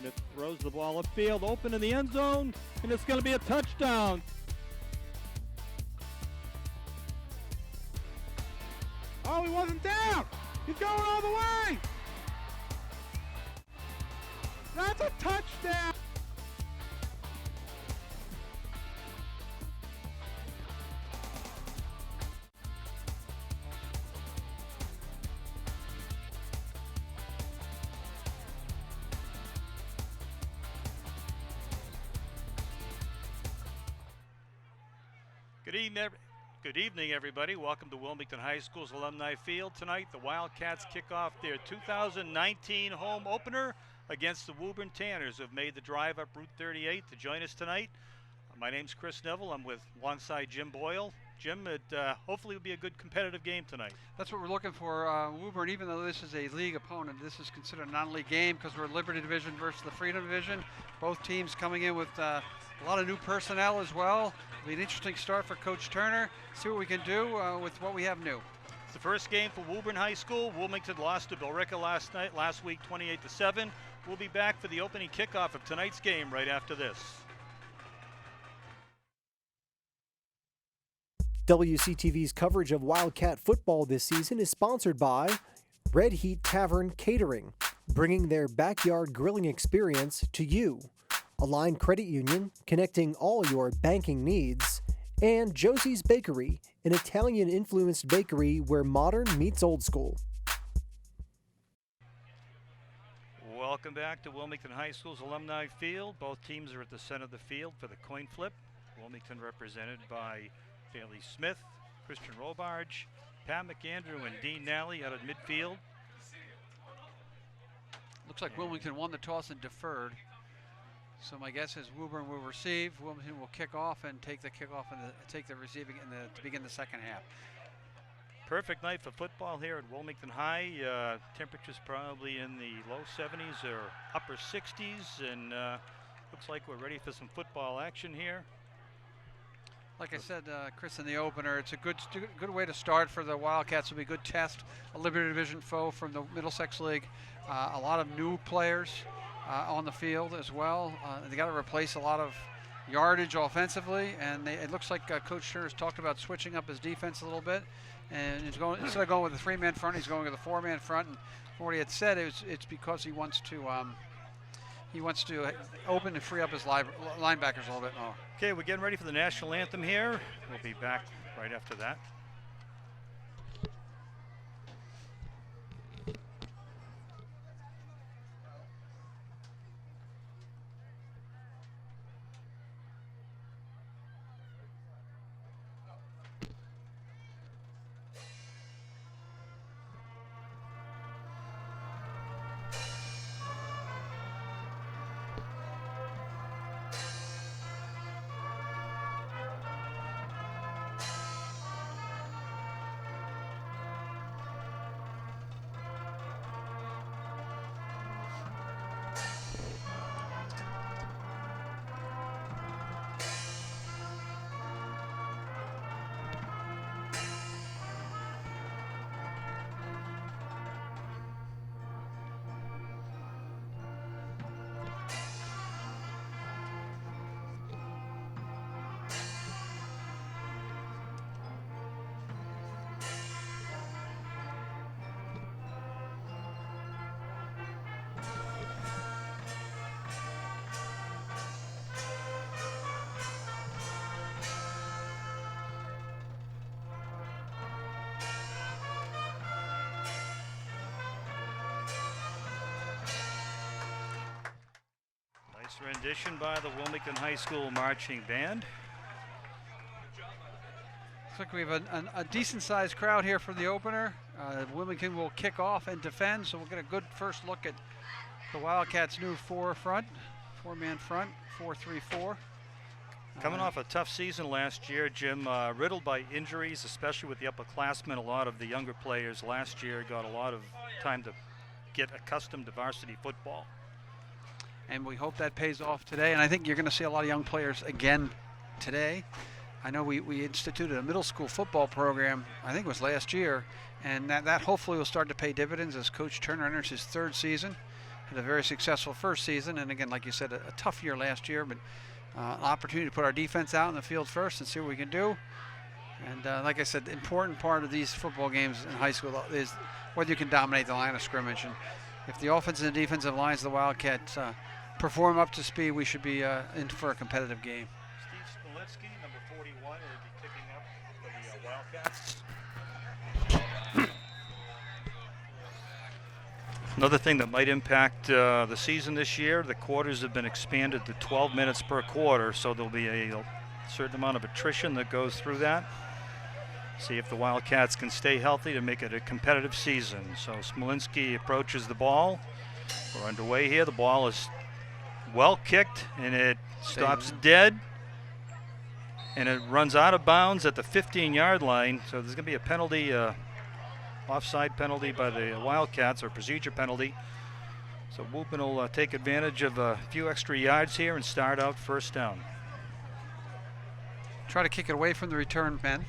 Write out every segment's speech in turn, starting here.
Smith throws the ball upfield, open in the end zone, and it's going to be a touchdown. Oh, he wasn't down. He's going all the way. That's a touchdown. Good evening, everybody. Welcome to Wilmington High School's Alumni Field. Tonight, the Wildcats kick off their 2019 home opener against the Woburn Tanners, who have made the drive up Route 38 to join us tonight. My name's Chris Neville. I'm alongside Jim Boyle. Jim, it hopefully will be a good competitive game tonight. That's what we're looking for. Woburn, even though this is a league opponent, this is considered a non-league game because we're Liberty Division versus the Freedom Division. Both teams coming in with a lot of new personnel as well. It'll be an interesting start for Coach Turner. See what we can do with what we have new. It's the first game for Woburn High School. Wilmington lost to Billerica last week, 28-7. We'll be back for the opening kickoff of tonight's game right after this. WCTV's coverage of Wildcat football this season is sponsored by Red Heat Tavern Catering, bringing their backyard grilling experience to you. Align Credit Union, connecting all your banking needs. And Josie's Bakery, an Italian-influenced bakery where modern meets old school. Welcome back to Wilmington High School's Alumni Field. Both teams are at the center of the field for the coin flip. Wilmington represented by Bailey Smith, Christian Robarge, Pat McAndrew, and Dean Nally out of midfield. Looks like Wilmington won the toss and deferred. So my guess is Woburn will receive. Wilmington will kick off and take the kickoff and take the receiving to begin the second half. Perfect night for football here at Wilmington High. Temperatures probably in the low 70s or upper 60s, and looks like we're ready for some football action here. Like I said, Chris, in the opener, it's a good way to start for the Wildcats. It'll be a good test, a Liberty Division foe from the Middlesex League. A lot of new players on the field as well. They got to replace a lot of yardage offensively, and it looks like Coach Turner's talked about switching up his defense a little bit. And he's going, instead of going with the three-man front, he's going with a four-man front. And from what he had said, it's because he wants to open and free up his linebackers a little bit more. Okay, we're getting ready for the national anthem here. We'll be back right after that. Rendition by the Wilmington High School Marching Band. Looks like we have a decent-sized crowd here for the opener. Wilmington will kick off and defend, so we'll get a good first look at the Wildcats' new four-man front, 4-3-4. Coming off a tough season last year, Jim, riddled by injuries, especially with the upperclassmen. A lot of the younger players last year got a lot of time to get accustomed to varsity football. And we hope that pays off today. And I think you're going to see a lot of young players again today. I know we instituted a middle school football program, I think it was last year, and that hopefully will start to pay dividends as Coach Turner enters his third season. had a very successful first season, and again, like you said, a tough year last year, but an opportunity to put our defense out in the field first and see what we can do. And like I said, the important part of these football games in high school is whether you can dominate the line of scrimmage. And if the offensive and defensive lines of the Wildcats perform up to speed, we should be in for a competitive game. Steve Smolinski, number 41, will be kicking up for the Wildcats. Another thing that might impact the season this year, the quarters have been expanded to 12 minutes per quarter, so there'll be a certain amount of attrition that goes through that. See if the Wildcats can stay healthy to make it a competitive season. So Smolinski approaches the ball. We're underway here. The ball is well kicked, and it stops dead. And it runs out of bounds at the 15-yard line. So there's going to be a penalty, offside penalty by the Wildcats, or procedure penalty. So Woburn will take advantage of a few extra yards here and start out first down. Try to kick it away from the return men.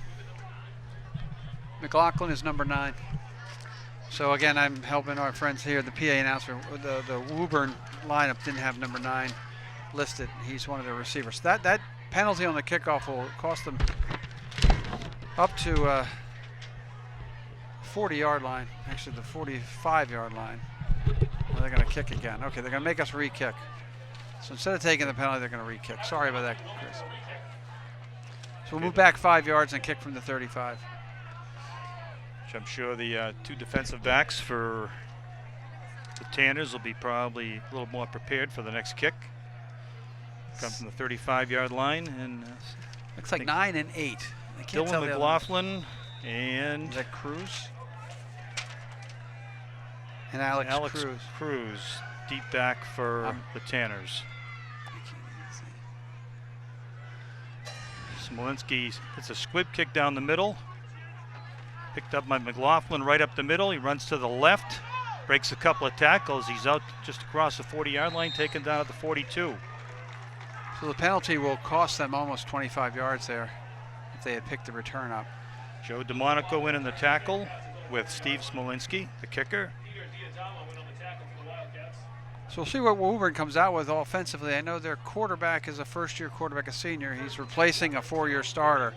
McLaughlin is number 9. So again, I'm helping our friends here. The PA announcer, the Woburn lineup didn't have number 9 listed. He's one of the receivers. That penalty on the kickoff will cost them up to 40-yard line, actually the 45-yard line. Well, they're going to kick again. Okay, they're going to make us re-kick. So instead of taking the penalty, they're going to re-kick. Sorry about that, Chris. So we'll move back 5 yards and kick from the 35. Which I'm sure the two defensive backs for the Tanners will be probably a little more prepared for the next kick. Comes from the 35-yard line, and looks like 9 and 8. Dylan McLaughlin and is that Cruz? And Alex Cruz, deep back for the Tanners. Smolinski hits a squib kick down the middle. Picked up by McLaughlin right up the middle. He runs to the left, breaks a couple of tackles. He's out just across the 40-yard line, taken down at the 42. So the penalty will cost them almost 25 yards there if they had picked the return up. Joe DeMonico in the tackle with Steve Smolinski, the kicker. So we'll see what Woburn comes out with offensively. I know their quarterback is a first-year quarterback, a senior. He's replacing a 4-year starter.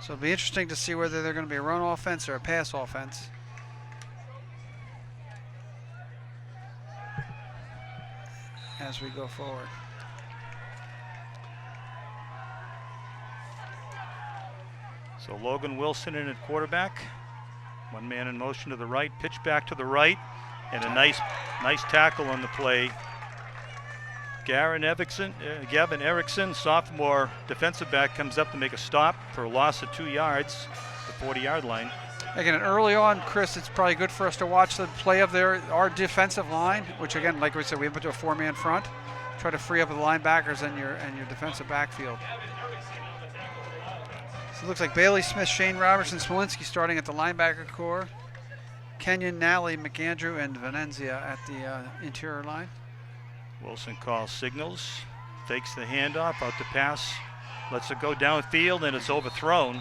So it'll be interesting to see whether they're going to be a run offense or a pass offense. As we go forward. So Logan Wilson in at quarterback. One man in motion to the right, pitch back to the right, and a nice tackle on the play. Gavin Erickson, sophomore defensive back, comes up to make a stop for a loss of 2 yards, the 40-yard line. Again, early on, Chris, it's probably good for us to watch the play of our defensive line, which again, like we said, we put to a 4-man front. Try to free up the linebackers and your defensive backfield. So it looks like Bailey Smith, Shane Robertson, Smolinski starting at the linebacker core. Kenyon, Nally, McAndrew, and Venenzia at the interior line. Wilson calls signals, fakes the handoff, out to pass, lets it go downfield, and it's overthrown.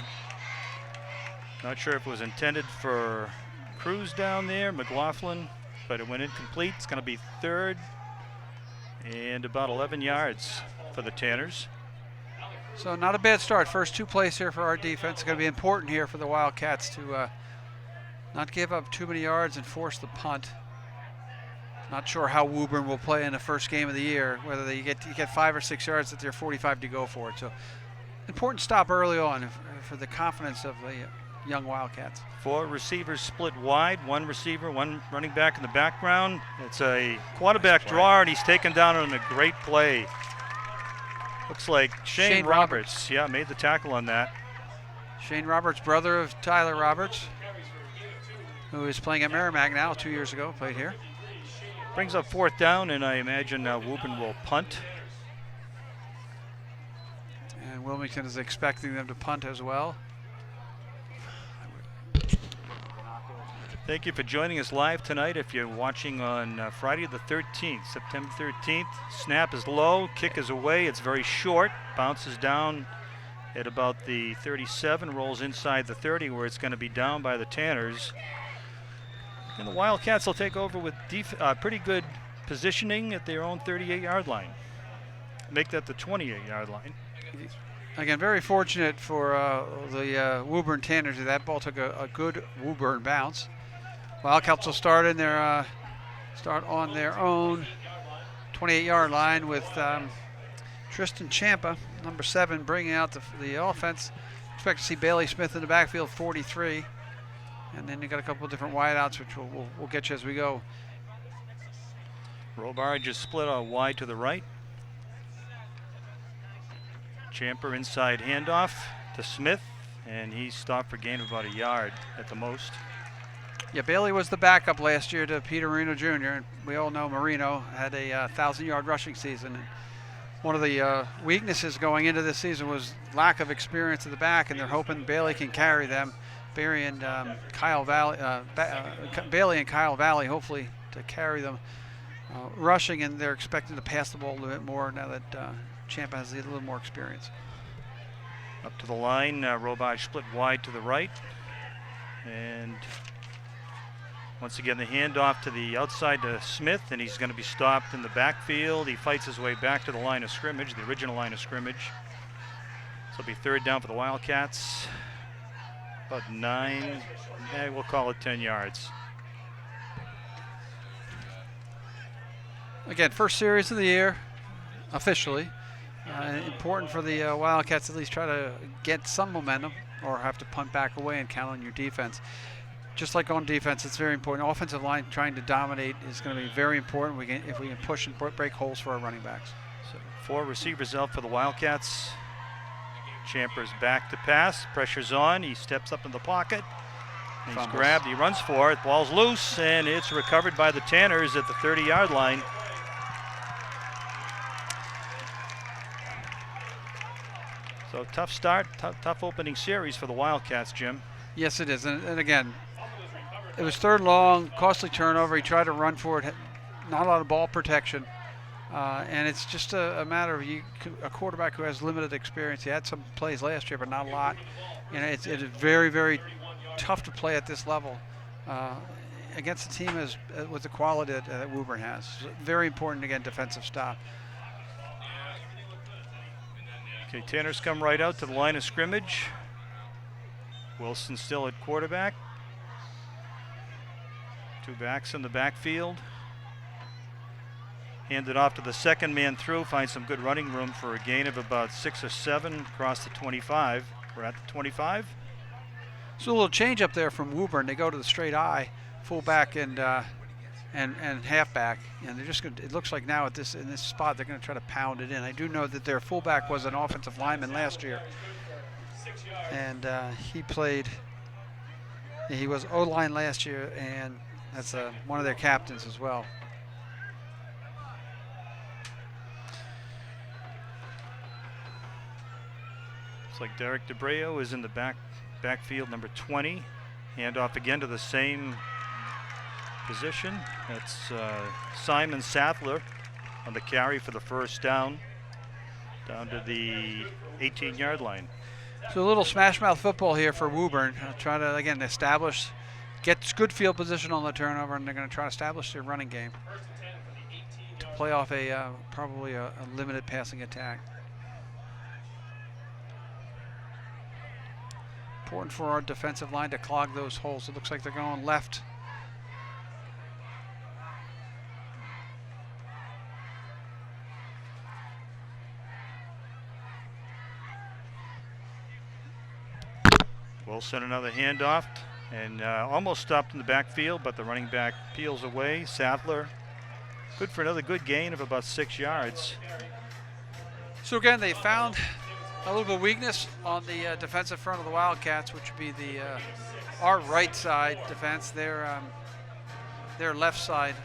Not sure if it was intended for Cruz down there, McLaughlin, but it went incomplete. It's going to be 3rd and about 11 yards for the Tanners. So not a bad start. First 2 plays here for our defense. It's going to be important here for the Wildcats to not give up too many yards and force the punt. Not sure how Woburn will play in the first game of the year, whether you get 5 or 6 yards at their 45 to go for it. So important stop early on for the confidence of the young Wildcats. 4 receivers split wide, 1 receiver, 1 running back in the background. It's a quarterback draw, and he's taken down on a great play. Looks like Shane Roberts. Yeah, made the tackle on that. Shane Roberts, brother of Tyler Roberts, who is playing at Merrimack now, 2 years ago, played here. Brings up 4th down, and I imagine Woburn will punt. And Wilmington is expecting them to punt as well. Thank you for joining us live tonight. If you're watching on Friday the 13th, September 13th, snap is low, kick is away, it's very short, bounces down at about the 37, rolls inside the 30 where it's going to be down by the Tanners. And the Wildcats will take over with pretty good positioning at their own 38-yard line. Make that the 28-yard line. Again, very fortunate for the Woburn Tanners. That ball took a good Woburn bounce. Wildcats will start on their own 28-yard line with Tristan Champa, number 7, bringing out the offense. Expect to see Bailey Smith in the backfield, 43. And then you got a couple of different wideouts, which we'll get you as we go. Robar just split out wide to the right. Champer inside handoff to Smith, and he stopped for gain of about a yard at the most. Yeah, Bailey was the backup last year to Peter Marino Jr., and we all know Marino had a 1,000-yard rushing season. And one of the weaknesses going into this season was lack of experience at the back, and they're hoping Bailey can carry them. Bailey and Kyle Valley, hopefully, to carry them rushing, and they're expecting to pass the ball a little bit more now that Champa has a little more experience. Up to the line, Robaj split wide to the right, and once again the handoff to the outside to Smith, and he's going to be stopped in the backfield. He fights his way back to the line of scrimmage, the original line of scrimmage. So it'll be 3rd down for the Wildcats. About 9, we'll call it 10 yards. Again, first series of the year, officially. Important for the Wildcats at least try to get some momentum or have to punt back away and count on your defense. Just like on defense, it's very important. Offensive line trying to dominate is going to be very important if we can push and break holes for our running backs. So 4 receivers out for the Wildcats. Champer's back to pass, pressure's on, he steps up in the pocket. He's grabbed, he runs for it, ball's loose, and it's recovered by the Tanners at the 30-yard line. So tough start, tough opening series for the Wildcats, Jim. Yes, it is. And again, it was 3rd long, costly turnover. He tried to run for it, not a lot of ball protection. And it's just a matter of a quarterback who has limited experience. He had some plays last year, but not a lot. You know, it is very, very tough to play at this level against a team with the quality that Woburn has. Very important, again, defensive stop. Okay, Tanners come right out to the line of scrimmage. Wilson still at quarterback. 2 backs in the backfield. Handed off to the second man through, finds some good running room for a gain of about 6 or 7 across the 25. We're at the 25. So a little change up there from Woburn. They go to the straight eye, fullback and halfback, and they're just going. It looks like now in this spot they're going to try to pound it in. I do know that their fullback was an offensive lineman last year, and he was O-line last year, and that's one of their captains as well. Looks like Derek DeBreo is in the backfield, number 20. Handoff again to the same position. That's Simon Sattler on the carry for the first down to the 18-yard line. So a little smash mouth football here for Woburn. Try to, again, get good field position on the turnover, and they're going to try to establish their running game to play off probably a limited passing attack. Important for our defensive line to clog those holes. It looks like they're going left. Wilson another handoff, and almost stopped in the backfield, but the running back peels away. Sattler, good for another good gain of about 6 yards. So again, they found a little bit of weakness on the defensive front of the Wildcats, which would be our right side defense. Their left side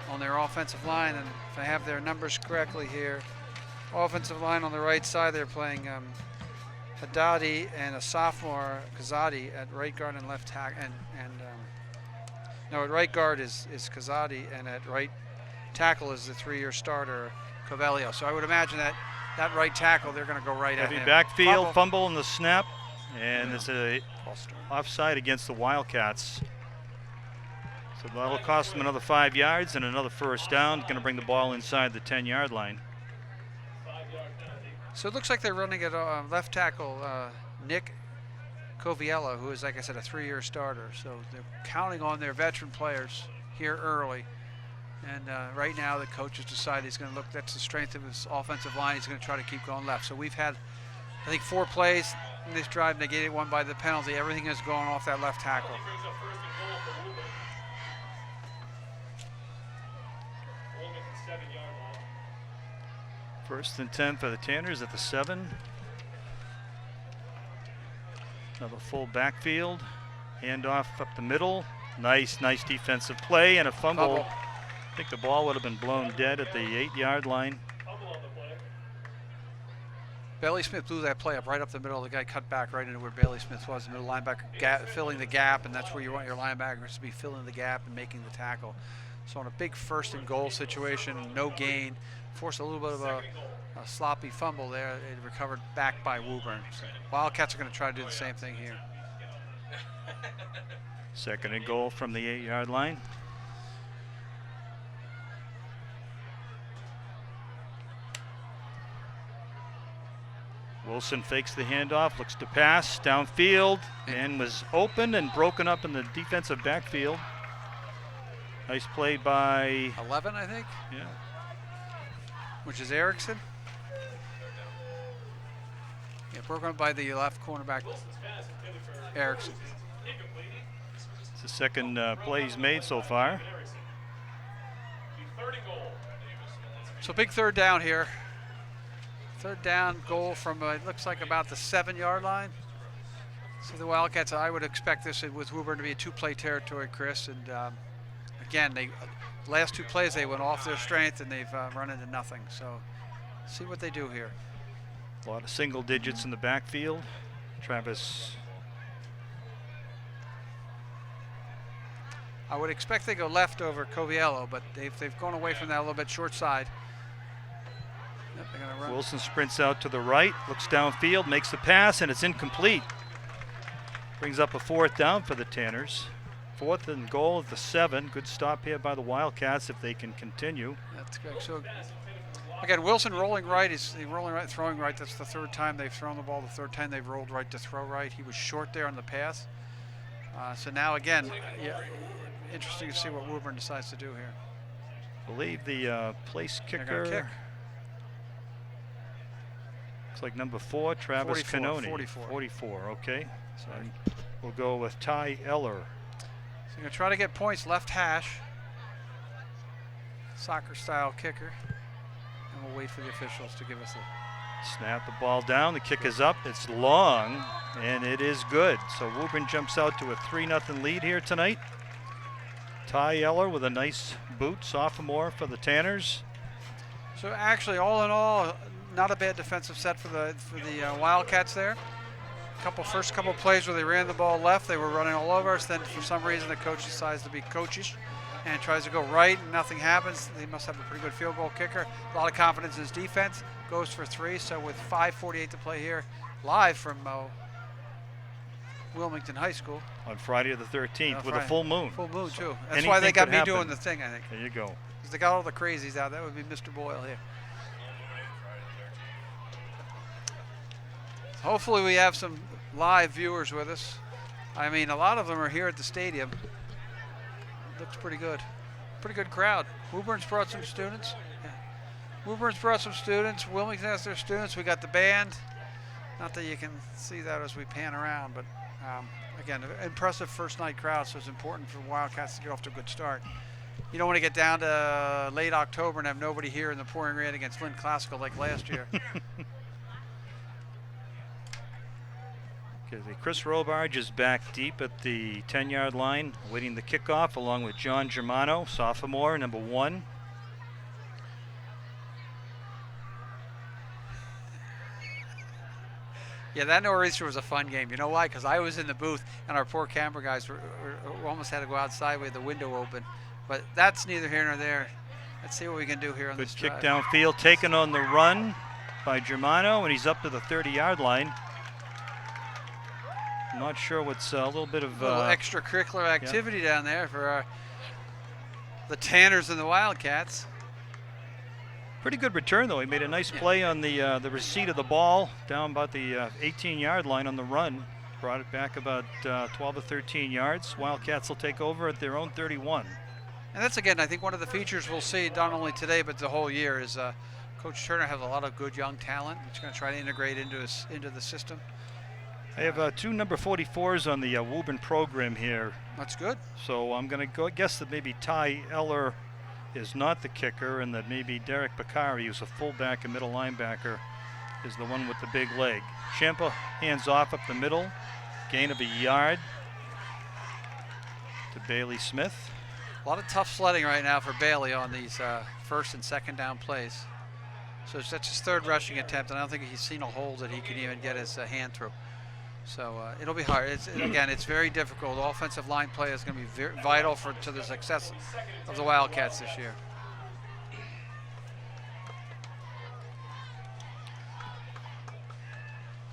on their offensive line, and if I have their numbers correctly here, offensive line on the right side, they're playing Haddadi and a sophomore Kazadi at right guard and left tackle, no, at right guard is Kazadi, and at right tackle is the 3-year starter Covelio. So I would imagine that right tackle, they're going to go right at him. Heavy backfield, fumble in the snap, and it's a offside against the Wildcats. So that'll cost them another 5 yards and another first down. Going to bring the ball inside the 10-yard line. So it looks like they're running at left tackle Nick Coviello, who is, like I said, a 3-year starter. So they're counting on their veteran players here early. And right now the coach has decided he's going to look, that's the strength of his offensive line. He's going to try to keep going left. So we've had, I think, 4 plays in this drive, negated one by the penalty. Everything has gone off that left tackle. First and 10 for the Tanners at the 7. Another full backfield. Handoff up the middle. Nice defensive play and a fumble. I think the ball would have been blown dead at the 8-yard line. Bailey Smith blew that play up right up the middle. The guy cut back right into where Bailey Smith was, the middle linebacker, filling the gap, and that's where you want your linebackers to be, filling the gap and making the tackle. So on a big first and goal situation, no gain, forced a little bit of a sloppy fumble there. It recovered back by Woburn. So Wildcats are going to try to do the same thing here. Second and goal from the 8-yard line. Wilson fakes the handoff, looks to pass downfield, and was open and broken up in the defensive backfield. Nice play by 11, I think. Yeah. Which is Erickson. Yeah, broken up by the left cornerback, Erickson. It's the second play he's made so far. So big third down here. Third down goal from, it looks like about the 7-yard line. So the Wildcats, I would expect this with Woburn to be a 2-play territory, Chris. And again, last 2 plays they went off their strength and they've run into nothing. So see what they do here. A lot of single digits in the backfield. Travis. I would expect they go left over Coviello, but they've gone away from that a little bit short side. Yep, they're gonna run. Wilson sprints out to the right, looks downfield, makes the pass, and it's incomplete. Brings up a 4th down for the Tanners. 4th and goal at the 7. Good stop here by the Wildcats if they can continue. That's good. So again, Wilson rolling right. He's rolling right, throwing right. That's the 3rd time they've thrown the ball. The 3rd time they've rolled right to throw right. He was short there on the pass. So now again, yeah, interesting to see what Woburn decides to do here. I believe the place kicker. Kick. Looks like number 4, Travis 44, Canoni. 44. Okay. So we'll go with Ty Eller. So you're going to try to get points left hash. Soccer style kicker. And we'll wait for the officials to give us a Snap the ball down. The kick is up. It's long, and it is good. So Woburn jumps out to a 3-0 lead here tonight. Ty Eller with a nice boot, sophomore for the Tanners. So actually, all in all, not a bad defensive set for the Wildcats there. First couple plays where they ran the ball left, they were running all over us. Then for some reason the coach decides to be coachish and tries to go right, and nothing happens. They must have a pretty good field goal kicker. A lot of confidence in his defense. Goes for 3. So with 5:48 to play here, live from Wilmington High School on Friday the 13th with a full moon. Full moon too. That's Anything why they got could me happen. doing the thing, I think. There you go. Because they got all the crazies out. That would be Mr. Boyle here. Hopefully we have some live viewers with us. I mean, a lot of them are here at the stadium. Looks pretty good. Pretty good crowd. Woburn's brought some students. Yeah. Woburn's brought some students. Wilmington has their students. We got the band. Not that you can see that as we pan around, but again, an impressive first night crowd, so it's important for Wildcats to get off to a good start. You don't want to get down to late October and have nobody here in the pouring rain against Lynn Classical like last year. Okay, Chris Robarge is back deep at the 10-yard line, waiting the kickoff along with John Germano, sophomore, number 1. Yeah, that nor'easter was a fun game. You know why? Because I was in the booth, and our poor camera guys were almost had to go outside with the window open. But that's neither here nor there. Let's see what we can do here on this drive. Good kick downfield, taken on the run by Germano, and he's up to the 30-yard line. I'm not sure what's a little bit of extracurricular activity down there for the Tanners and the Wildcats. Pretty good return, though. He made a nice play on the receipt of the ball down about the 18-yard line on the run. Brought it back about 12 or 13 yards. Wildcats will take over at their own 31. And that's, again, I think one of the features we'll see not only today but the whole year is Coach Turner has a lot of good young talent. He's going to try to integrate into the system. I have two number 44s on the Woburn program here. That's good. So I'm going to guess that maybe Ty Eller is not the kicker, and that maybe Derek Bakari, who's a fullback and middle linebacker, is the one with the big leg. Champa hands off up the middle, gain of a yard to Bailey Smith. A lot of tough sledding right now for Bailey on these first and second down plays. So that's his third rushing attempt, and I don't think he's seen a hole that he can even get his hand through. So it'll be hard. Again, it's very difficult. Offensive line play is going to be very vital to the success of the Wildcats this year.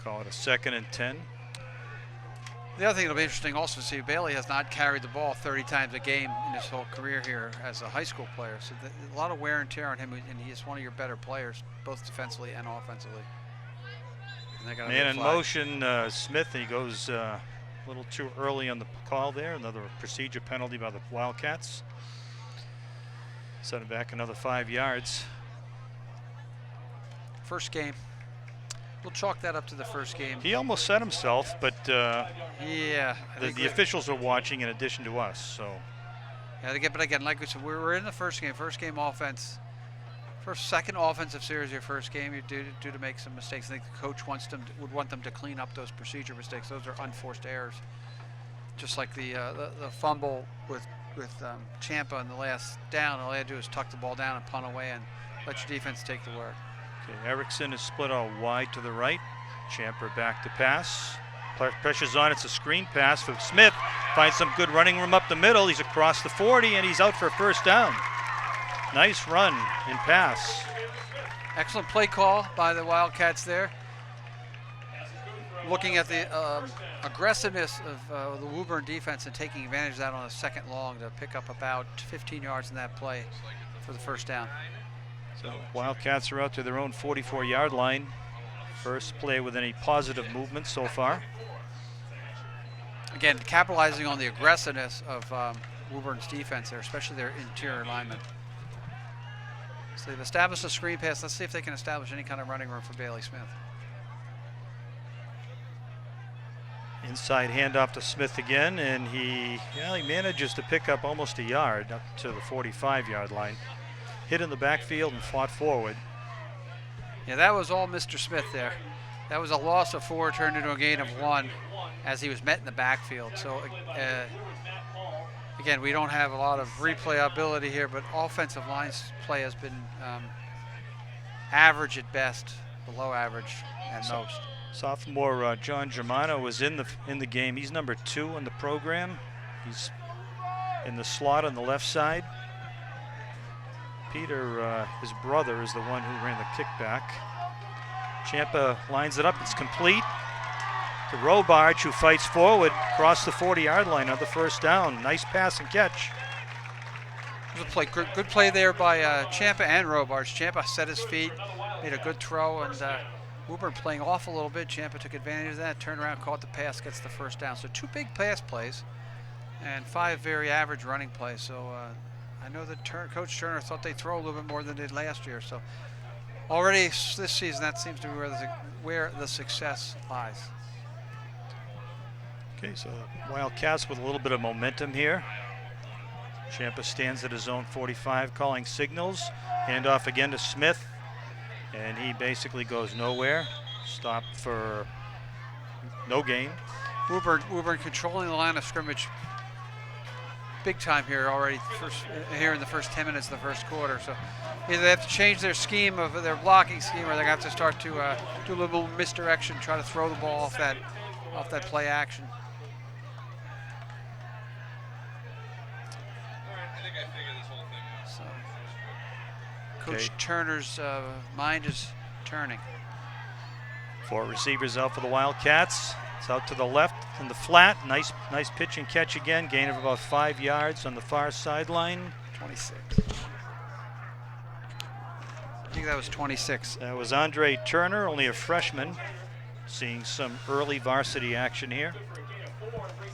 Call it a 2nd and 10. The other thing that'll be interesting also to see, Bailey has not carried the ball 30 times a game in his whole career here as a high school player. So a lot of wear and tear on him, and he is one of your better players, both defensively and offensively. Man in motion, Smith, he goes a little too early on the call there. Another procedure penalty by the Wildcats. Set him back another 5 yards. First game. We'll chalk that up to the first game. He almost set himself, but yeah, the officials are watching in addition to us. So. Yeah, but again, like we said, we're in the first game. First game offense. Second offensive series, your first game, you're due to make some mistakes. I think the coach would want them to clean up those procedure mistakes. Those are unforced errors. Just like the fumble with Champa in the last down, all they had to do is tuck the ball down and punt away and let your defense take the work. Okay, Erickson is split out wide to the right. Champa back to pass. Pressure's on, it's a screen pass for Smith. Finds some good running room up the middle. He's across the 40 and he's out for a first down. Nice run and pass. Excellent play call by the Wildcats there. Looking at the aggressiveness of the Woburn defense and taking advantage of that on a second long to pick up about 15 yards in that play for the first down. So Wildcats are out to their own 44-yard line. First play with any positive movement so far. Again, capitalizing on the aggressiveness of Woburn's defense there, especially their interior linemen. So they've established a screen pass. Let's see if they can establish any kind of running room for Bailey Smith. Inside handoff to Smith again, and he manages to pick up almost a yard up to the 45-yard line. Hit in the backfield and fought forward. Yeah, that was all Mr. Smith there. That was a loss of 4 turned into a gain of 1 as he was met in the backfield. So again, we don't have a lot of replay ability here, but offensive line play has been average at best, below average at most. Sophomore John Germano was in the game. He's number 2 in the program. He's in the slot on the left side. Peter, his brother, is the one who ran the kickback. Champa lines it up. It's complete to Robarge, who fights forward across the 40-yard line on the first down. Nice pass and catch. Good play, good play there by Champa and Robarge. Champa set his feet, made a good throw, and Woburn playing off a little bit. Champa took advantage of that, turned around, caught the pass, gets the first down. So 2 big pass plays and 5 very average running plays. So I know that Coach Turner thought they'd throw a little bit more than they did last year. So already this season, that seems to be where the success lies. Okay, so Wildcats with a little bit of momentum here. Champa stands at his own 45, calling signals. Handoff again to Smith, and he basically goes nowhere. Stopped for no gain. Woburn controlling the line of scrimmage big time here already. Here in the first 10 minutes of the first quarter. So either they have to change their scheme of their blocking scheme, or they're going to have to start to do a little misdirection, try to throw the ball off that play action. Coach Turner's mind is turning. 4 receivers out for the Wildcats. It's out to the left in the flat. Nice pitch and catch again. Gain of about 5 yards on the far sideline. 26. I think that was 26. That was Andre Turner, only a freshman, seeing some early varsity action here.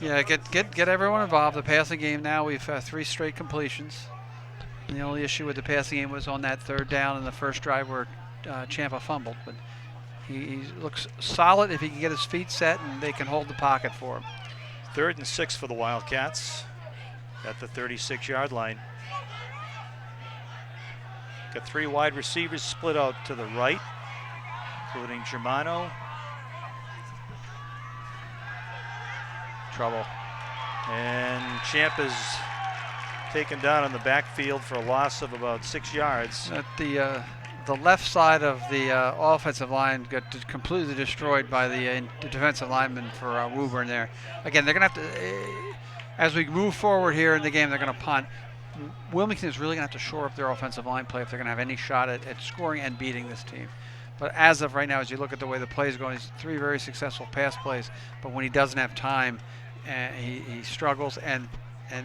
Yeah, get everyone involved. The passing game now, we've 3 straight completions. And the only issue with the passing game was on that 3rd down in the first drive where Ciampa fumbled. But he looks solid if he can get his feet set and they can hold the pocket for him. 3rd and 6 for the Wildcats at the 36-yard line. Got 3 wide receivers split out to the right, including Germano. Trouble. And Ciampa's taken down on the backfield for a loss of about 6 yards. At the left side of the offensive line got completely destroyed by the defensive lineman for Woburn there. Again, they're going to have to, as we move forward here in the game, they're going to punt. Wilmington is really going to have to shore up their offensive line play if they're going to have any shot at scoring and beating this team. But as of right now, as you look at the way the plays are going, he's 3 very successful pass plays, but when he doesn't have time, he struggles, and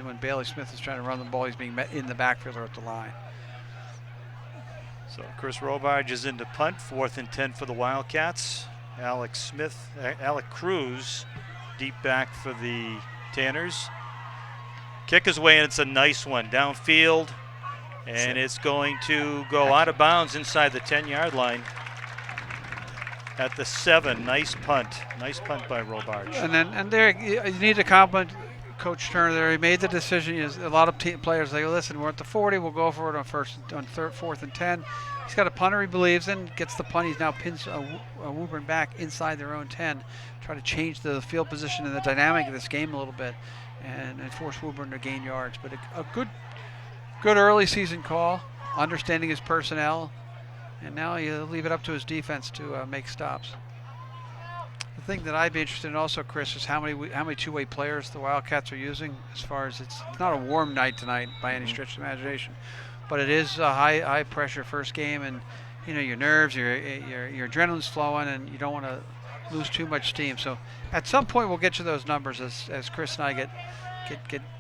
when Bailey Smith is trying to run the ball, he's being met in the backfield or at the line. So Chris Robarge is into punt, 4th and 10 for the Wildcats. Alec Cruz, deep back for the Tanners. Kick is away, and it's a nice one downfield, and it's going to go out of bounds inside the 10-yard line at the 7. Nice punt by Robarge. And there you need to compliment Coach Turner there. He made the decision. A lot of players say, listen, we're at the 40, we'll go for it on 4th and 10. He's got a punter he believes in, gets the punt. He's now pins Woburn back inside their own 10, try to change the field position and the dynamic of this game a little bit and force Woburn to gain yards. But a good early season call, understanding his personnel, and now you leave it up to his defense to make stops. The thing that I'd be interested in also, Chris, is how many two-way players the Wildcats are using. As far as it's not a warm night tonight by any stretch of the imagination, but it is a high pressure first game, and you know your nerves, your adrenaline's flowing, and you don't want to lose too much steam. So at some point we'll get you those numbers as Chris and I get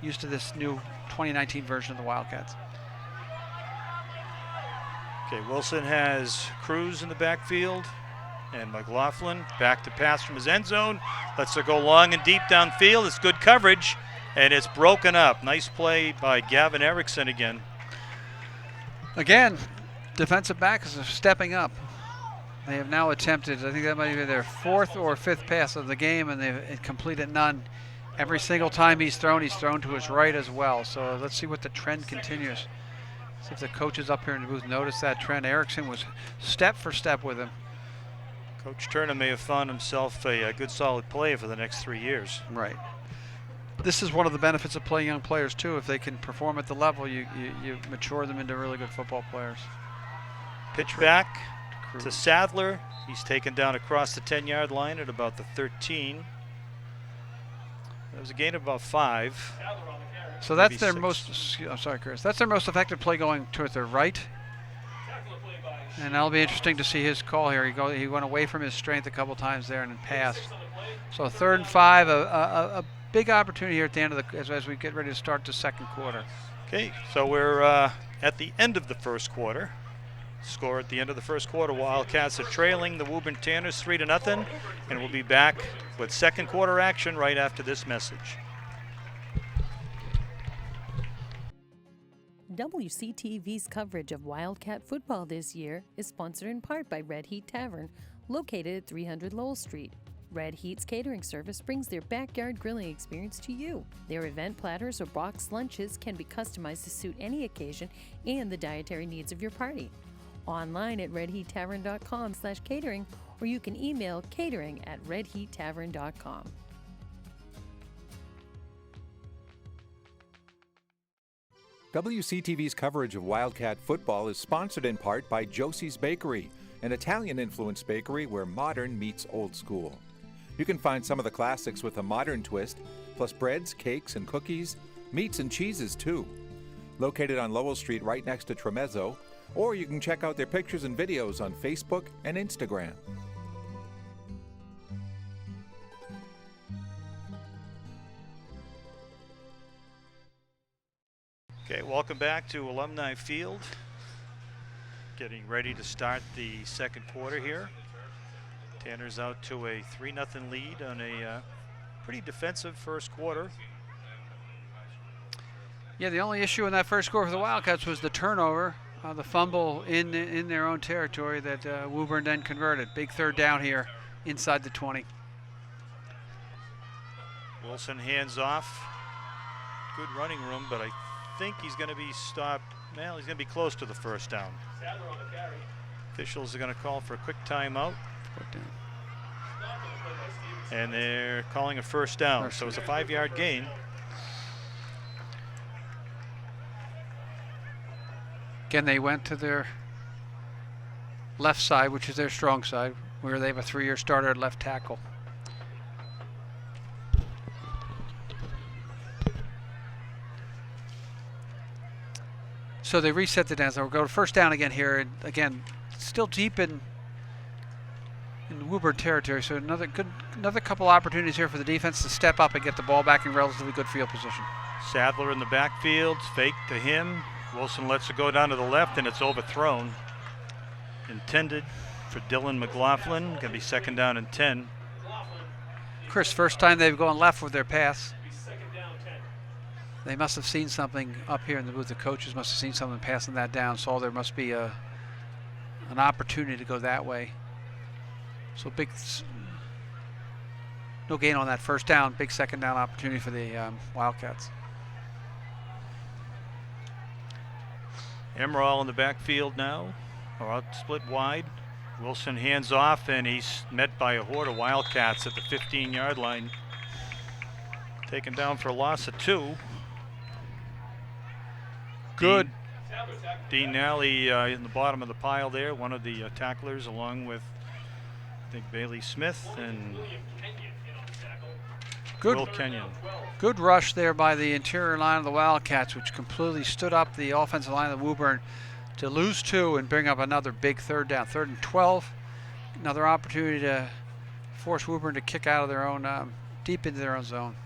used to this new 2019 version of the Wildcats. Okay, Wilson has Cruz in the backfield, and McLaughlin back to pass from his end zone. Lets her go long and deep downfield. It's good coverage, and it's broken up. Nice play by Gavin Erickson again. Again, defensive backs are stepping up. They have now attempted, I think that might be their 4th or 5th pass of the game, and they've completed none. Every single time he's thrown to his right as well. So let's see what the trend continues. See if the coaches up here in the booth notice that trend. Erickson was step for step with him. Coach Turner may have found himself a good solid player for the next 3 years. Right. This is one of the benefits of playing young players too. If they can perform at the level, you mature them into really good football players. Pitch back to Sadler. He's taken down across the 10-yard line at about the 13. That was a gain of about 5. So that's their 6. most. I'm sorry, Chris. That's their most effective play going toward their right. And that'll be interesting to see his call here. He went away from his strength a couple times there and then passed. So 3rd and 5, a big opportunity here at the end of as we get ready to start the second quarter. Okay, so we're at the end of the first quarter. Score at the end of the first quarter, Wildcats are trailing the Woburn Tanners 3-0, and we'll be back with second quarter action right after this message. WCTV's coverage of Wildcat football this year is sponsored in part by Red Heat Tavern, located at 300 Lowell Street. Red Heat's catering service brings their backyard grilling experience to you. Their event platters or boxed lunches can be customized to suit any occasion and the dietary needs of your party. Online at redheattavern.com/catering, or you can email catering@redheattavern.com. WCTV's coverage of Wildcat football is sponsored in part by Josie's Bakery, an Italian-influenced bakery where modern meets old school. You can find some of the classics with a modern twist, plus breads, cakes, and cookies, meats and cheeses too. Located on Lowell Street right next to Tremezzo, or you can check out their pictures and videos on Facebook and Instagram. Okay, welcome back to Alumni Field. Getting ready to start the second quarter here. Tanner's out to a 3-0 lead on a pretty defensive first quarter. Yeah, the only issue in that first quarter for the Wildcats was the turnover, the fumble in their own territory that Woburn then converted. Big third down here inside the 20. Wilson hands off. Good running room, but I think he's going to be stopped. Well, he's going to be close to the first down. Officials are going to call for a quick timeout. And they're calling a first down. So it's a 5-yard gain. Again, they went to their left side, which is their strong side, where they have a 3-year starter at left tackle. So they reset the downs. We'll go to first down again here. And again, still deep in Woburn territory. So another couple opportunities here for the defense to step up and get the ball back in relatively good field position. Sadler in the backfield, fake to him. Wilson lets it go down to the left, and it's overthrown. Intended for Dylan McLaughlin. Going to be second down and 10. Chris, first time they've gone left with their pass. They must have seen something up here in the booth. The coaches must have seen something passing that down, so there must be an opportunity to go that way. So big, no gain on that first down. Big second down opportunity for the Wildcats. Emerald in the backfield now, or out split wide. Wilson hands off, and he's met by a horde of Wildcats at the 15-yard line. Taken down for a loss of 2. Good. Dean Nally in the bottom of the pile there, one of the tacklers, along with, I think, Bailey Smith and Will Kenyon. Good rush there by the interior line of the Wildcats, which completely stood up the offensive line of Woburn to lose 2 and bring up another big third down. 3rd and 12. Another opportunity to force Woburn to kick out of their own, deep into their own zone.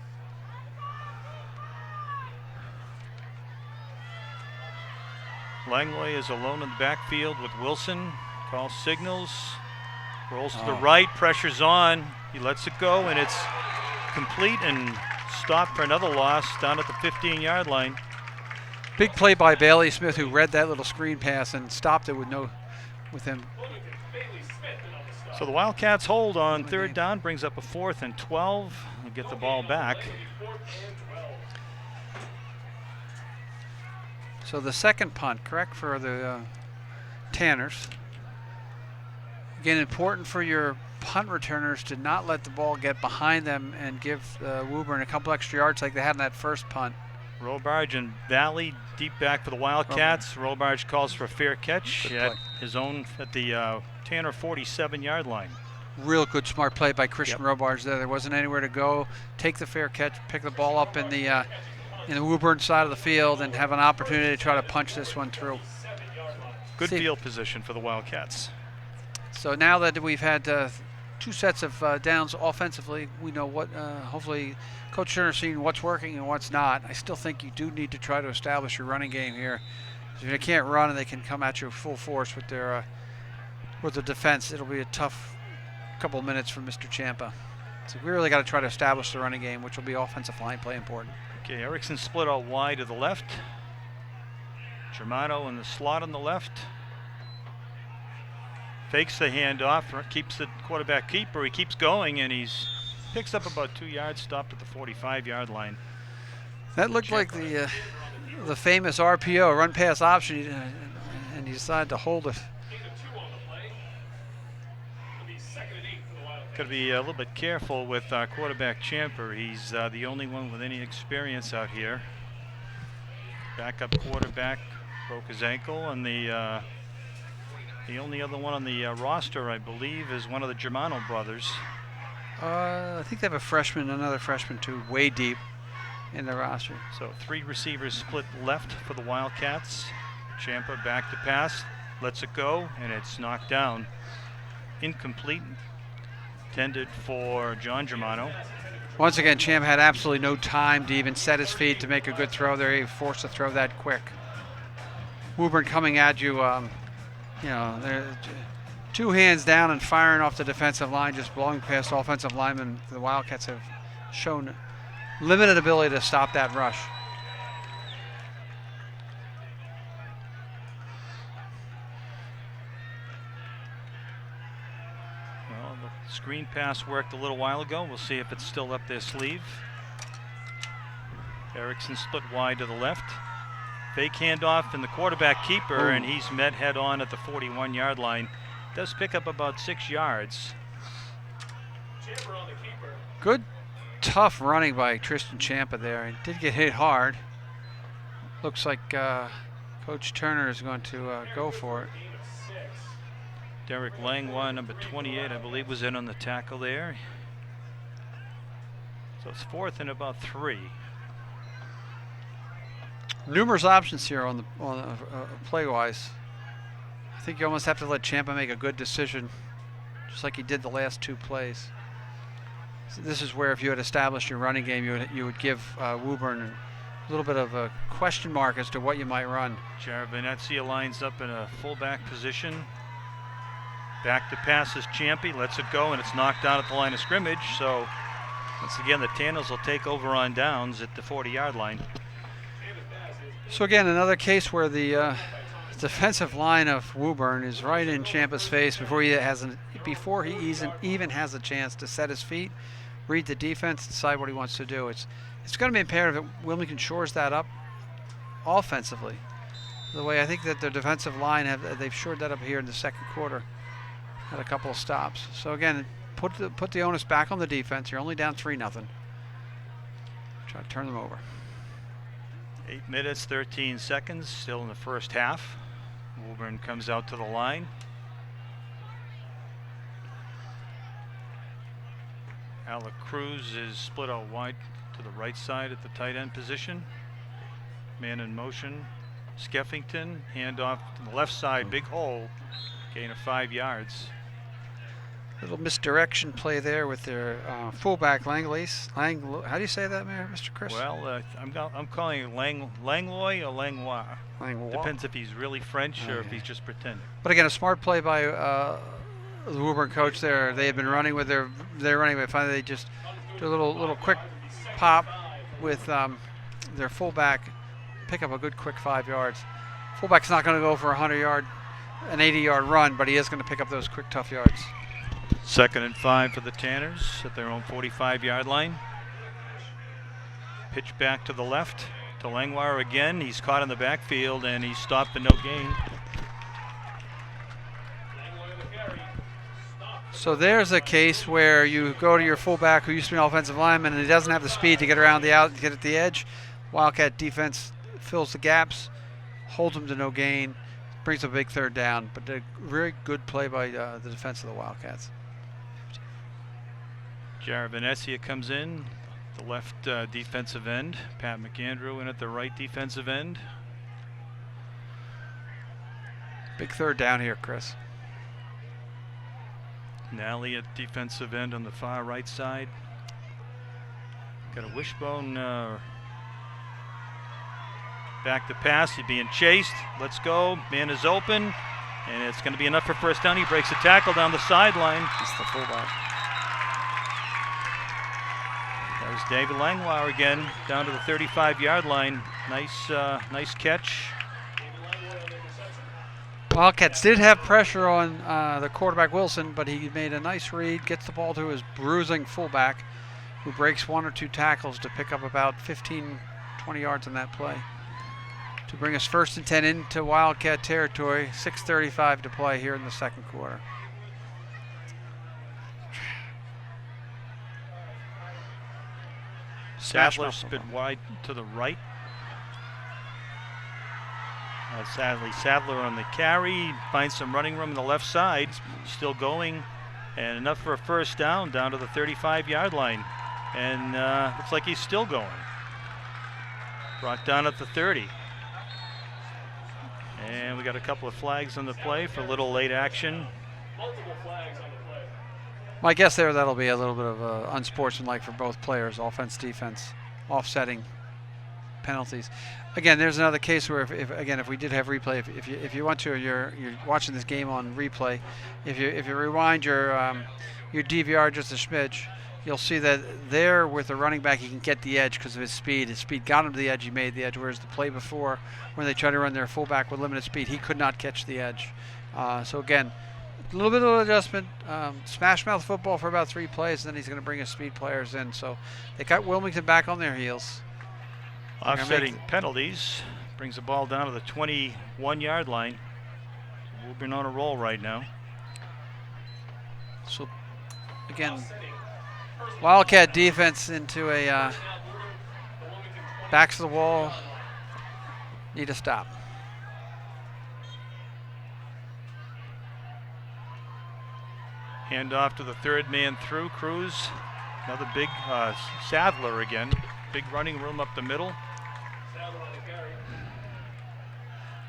Langley is alone in the backfield with Wilson. Calls signals. Rolls to the right. Pressure's on. He lets it go, and it's complete and stopped for another loss down at the 15-yard line. Big play by Bailey Smith, who read that little screen pass and stopped it with him. So the Wildcats hold on third down, brings up a 4th and 12. We'll get the ball back. So the second punt, correct, for the Tanners. Again, important for your punt returners to not let the ball get behind them and give Woburn a couple extra yards like they had in that first punt. Robarge and Valley deep back for the Wildcats. Robarge calls for a fair catch at his own at the Tanner 47-yard line. Real good, smart play by Christian Robarge there. There wasn't anywhere to go. Take the fair catch, pick the ball up in the Woburn side of the field, and have an opportunity to try to punch this one through. Good field position for the Wildcats. So now that we've had 2 sets of downs offensively, we know what, hopefully Coach Turner's seen what's working and what's not. I still think you do need to try to establish your running game here. If they can't run and they can come at you full force with their with the defense, it'll be a tough couple of minutes for Mr. Ciampa. So we really got to try to establish the running game, which will be offensive line play important. Okay, Erickson split out wide to the left. Germano in the slot on the left. Fakes the handoff, keeps the quarterback keeper. He keeps going, and he's picks up about 2 yards, stopped at the 45-yard line. That looked like the famous RPO, run pass option, and he decided to hold it. Got to be a little bit careful with quarterback Champer. He's the only one with any experience out here. Backup quarterback broke his ankle, and the only other one on the roster, I believe, is one of the Germano brothers. I think they have a freshman, another freshman too, way deep in the roster. So 3 receivers split left for the Wildcats. Ciampa back to pass, lets it go, and it's knocked down. Incomplete. Intended for John Germano. Once again, Champ had absolutely no time to even set his feet to make a good throw there. He was forced to throw that quick. Woburn coming at you, you know, they're 2 hands down and firing off the defensive line, just blowing past offensive linemen. The Wildcats have shown limited ability to stop that rush. Well, the screen pass worked a little while ago. We'll see if it's still up their sleeve. Erickson split wide to the left. Fake handoff and the quarterback keeper, and he's met head on at the 41-yard line. Does pick up about 6 yards. Good, tough running by Tristan Champa there. He did get hit hard. Looks like Coach Turner is going to go for it. Derek Langlois, number 28, I believe, was in on the tackle there. So it's 4th and about 3. Numerous options here on the play-wise. I think you almost have to let Champa make a good decision, just like he did the last 2 plays. So this is where, if you had established your running game, you would give Woburn a little bit of a question mark as to what you might run. Jared Venezia lines up in a fullback position. Back to pass is Champy, lets it go, and it's knocked out at the line of scrimmage. So once again, the Tanners will take over on downs at the 40-yard line. So again, another case where the defensive line of Woburn is right in Champa's face before he even has a chance to set his feet, read the defense, decide what he wants to do. It's going to be imperative that Wilmington shores that up offensively. The way I think that their defensive line they've shored that up here in the second quarter. Had a couple of stops. So again, put the onus back on the defense. You're only down 3-0. Try to turn them over. 8 minutes, 13 seconds, still in the first half. Woburn comes out to the line. Alec Cruz is split out wide to the right side at the tight end position. Man in motion. Skeffington, handoff to the left side, big hole, gain of 5 yards. Little misdirection play there with their fullback Langlois. How do you say that, Mr. Chris? Well, I'm calling it Langlois or Langlois. Langlois. Depends if he's really French or if he's just pretending. But again, a smart play by the Woburn coach there. They had been running with their running, but finally they just do a little quick pop with their fullback, pick up a good quick 5 yards. Fullback's not going to go for an 80-yard run, but he is going to pick up those quick, tough yards. 2nd and 5 for the Tanners at their own 45-yard line. Pitch back to the left to Langlois again. He's caught in the backfield and he's stopped for no gain. So there's a case where you go to your fullback who used to be an offensive lineman and he doesn't have the speed to get around the out, get at the edge. Wildcat defense fills the gaps, holds him to no gain, brings a big 3rd down. But a very good play by the defense of the Wildcats. Jared Venezia comes in, the left defensive end. Pat McAndrew in at the right defensive end. Big 3rd down here, Chris. Nally at defensive end on the far right side. Got a wishbone back to pass. He's being chased. Let's go. Man is open. And it's going to be enough for first down. He breaks a tackle down the sideline. It's the fullback. There's David Langlois again, down to the 35-yard line. Nice catch. Wildcats did have pressure on the quarterback Wilson, but he made a nice read, gets the ball to his bruising fullback, who breaks 1 or 2 tackles to pick up about 15, 20 yards on that play. To bring us 1st and 10 into Wildcat territory, 6:35 to play here in the second quarter. Sadler spit wide to the right. Sadler on the carry, finds some running room on the left side, still going, and enough for a first down to the 35-yard line. And looks like he's still going. Brought down at the 30. And we got a couple of flags on the play for a little late action. Multiple flags on the play. My guess there, that'll be a little bit of unsportsmanlike for both players, offense, defense, offsetting penalties. Again, there's another case where if we did have replay, if you want to, you're watching this game on replay. If you rewind your DVR just a smidge, you'll see that there with the running back, he can get the edge because of his speed. His speed got him to the edge. He made the edge. Whereas the play before, when they tried to run their fullback with limited speed, he could not catch the edge. So again, a little bit of an adjustment. Smash mouth football for about 3 plays, and then he's going to bring his speed players in. So they got Wilmington back on their heels. Offsetting penalties brings the ball down to the 21-yard line. Woburn on a roll right now. So again, Wildcat defense into a backs to the wall. Need a stop. Hand off to the third man through. Cruz, another big Sadler again. Big running room up the middle.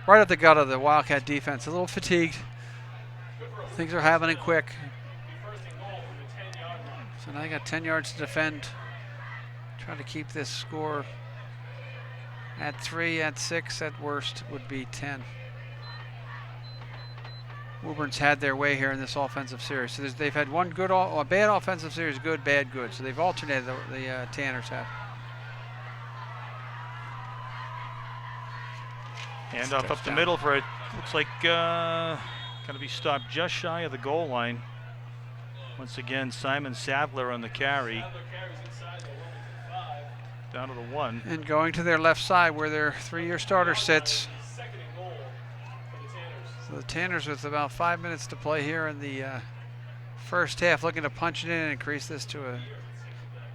Right at the gut of the Wildcat defense. A little fatigued. Things are happening quick. So now they got 10 yards to defend. Trying to keep this score at 3, at 6, at worst would be 10. Woburn's had their way here in this offensive series. So they've had one good, a bad offensive series, good, bad, good. So they've alternated, the Tanners have. Hand off up the middle for it. Looks like going to be stopped just shy of the goal line. Once again, Simon Sadler on the carry. Down to the 1. And going to their left side where their 3-year starter sits. So the Tanners with about 5 minutes to play here in the first half, looking to punch it in and increase this to a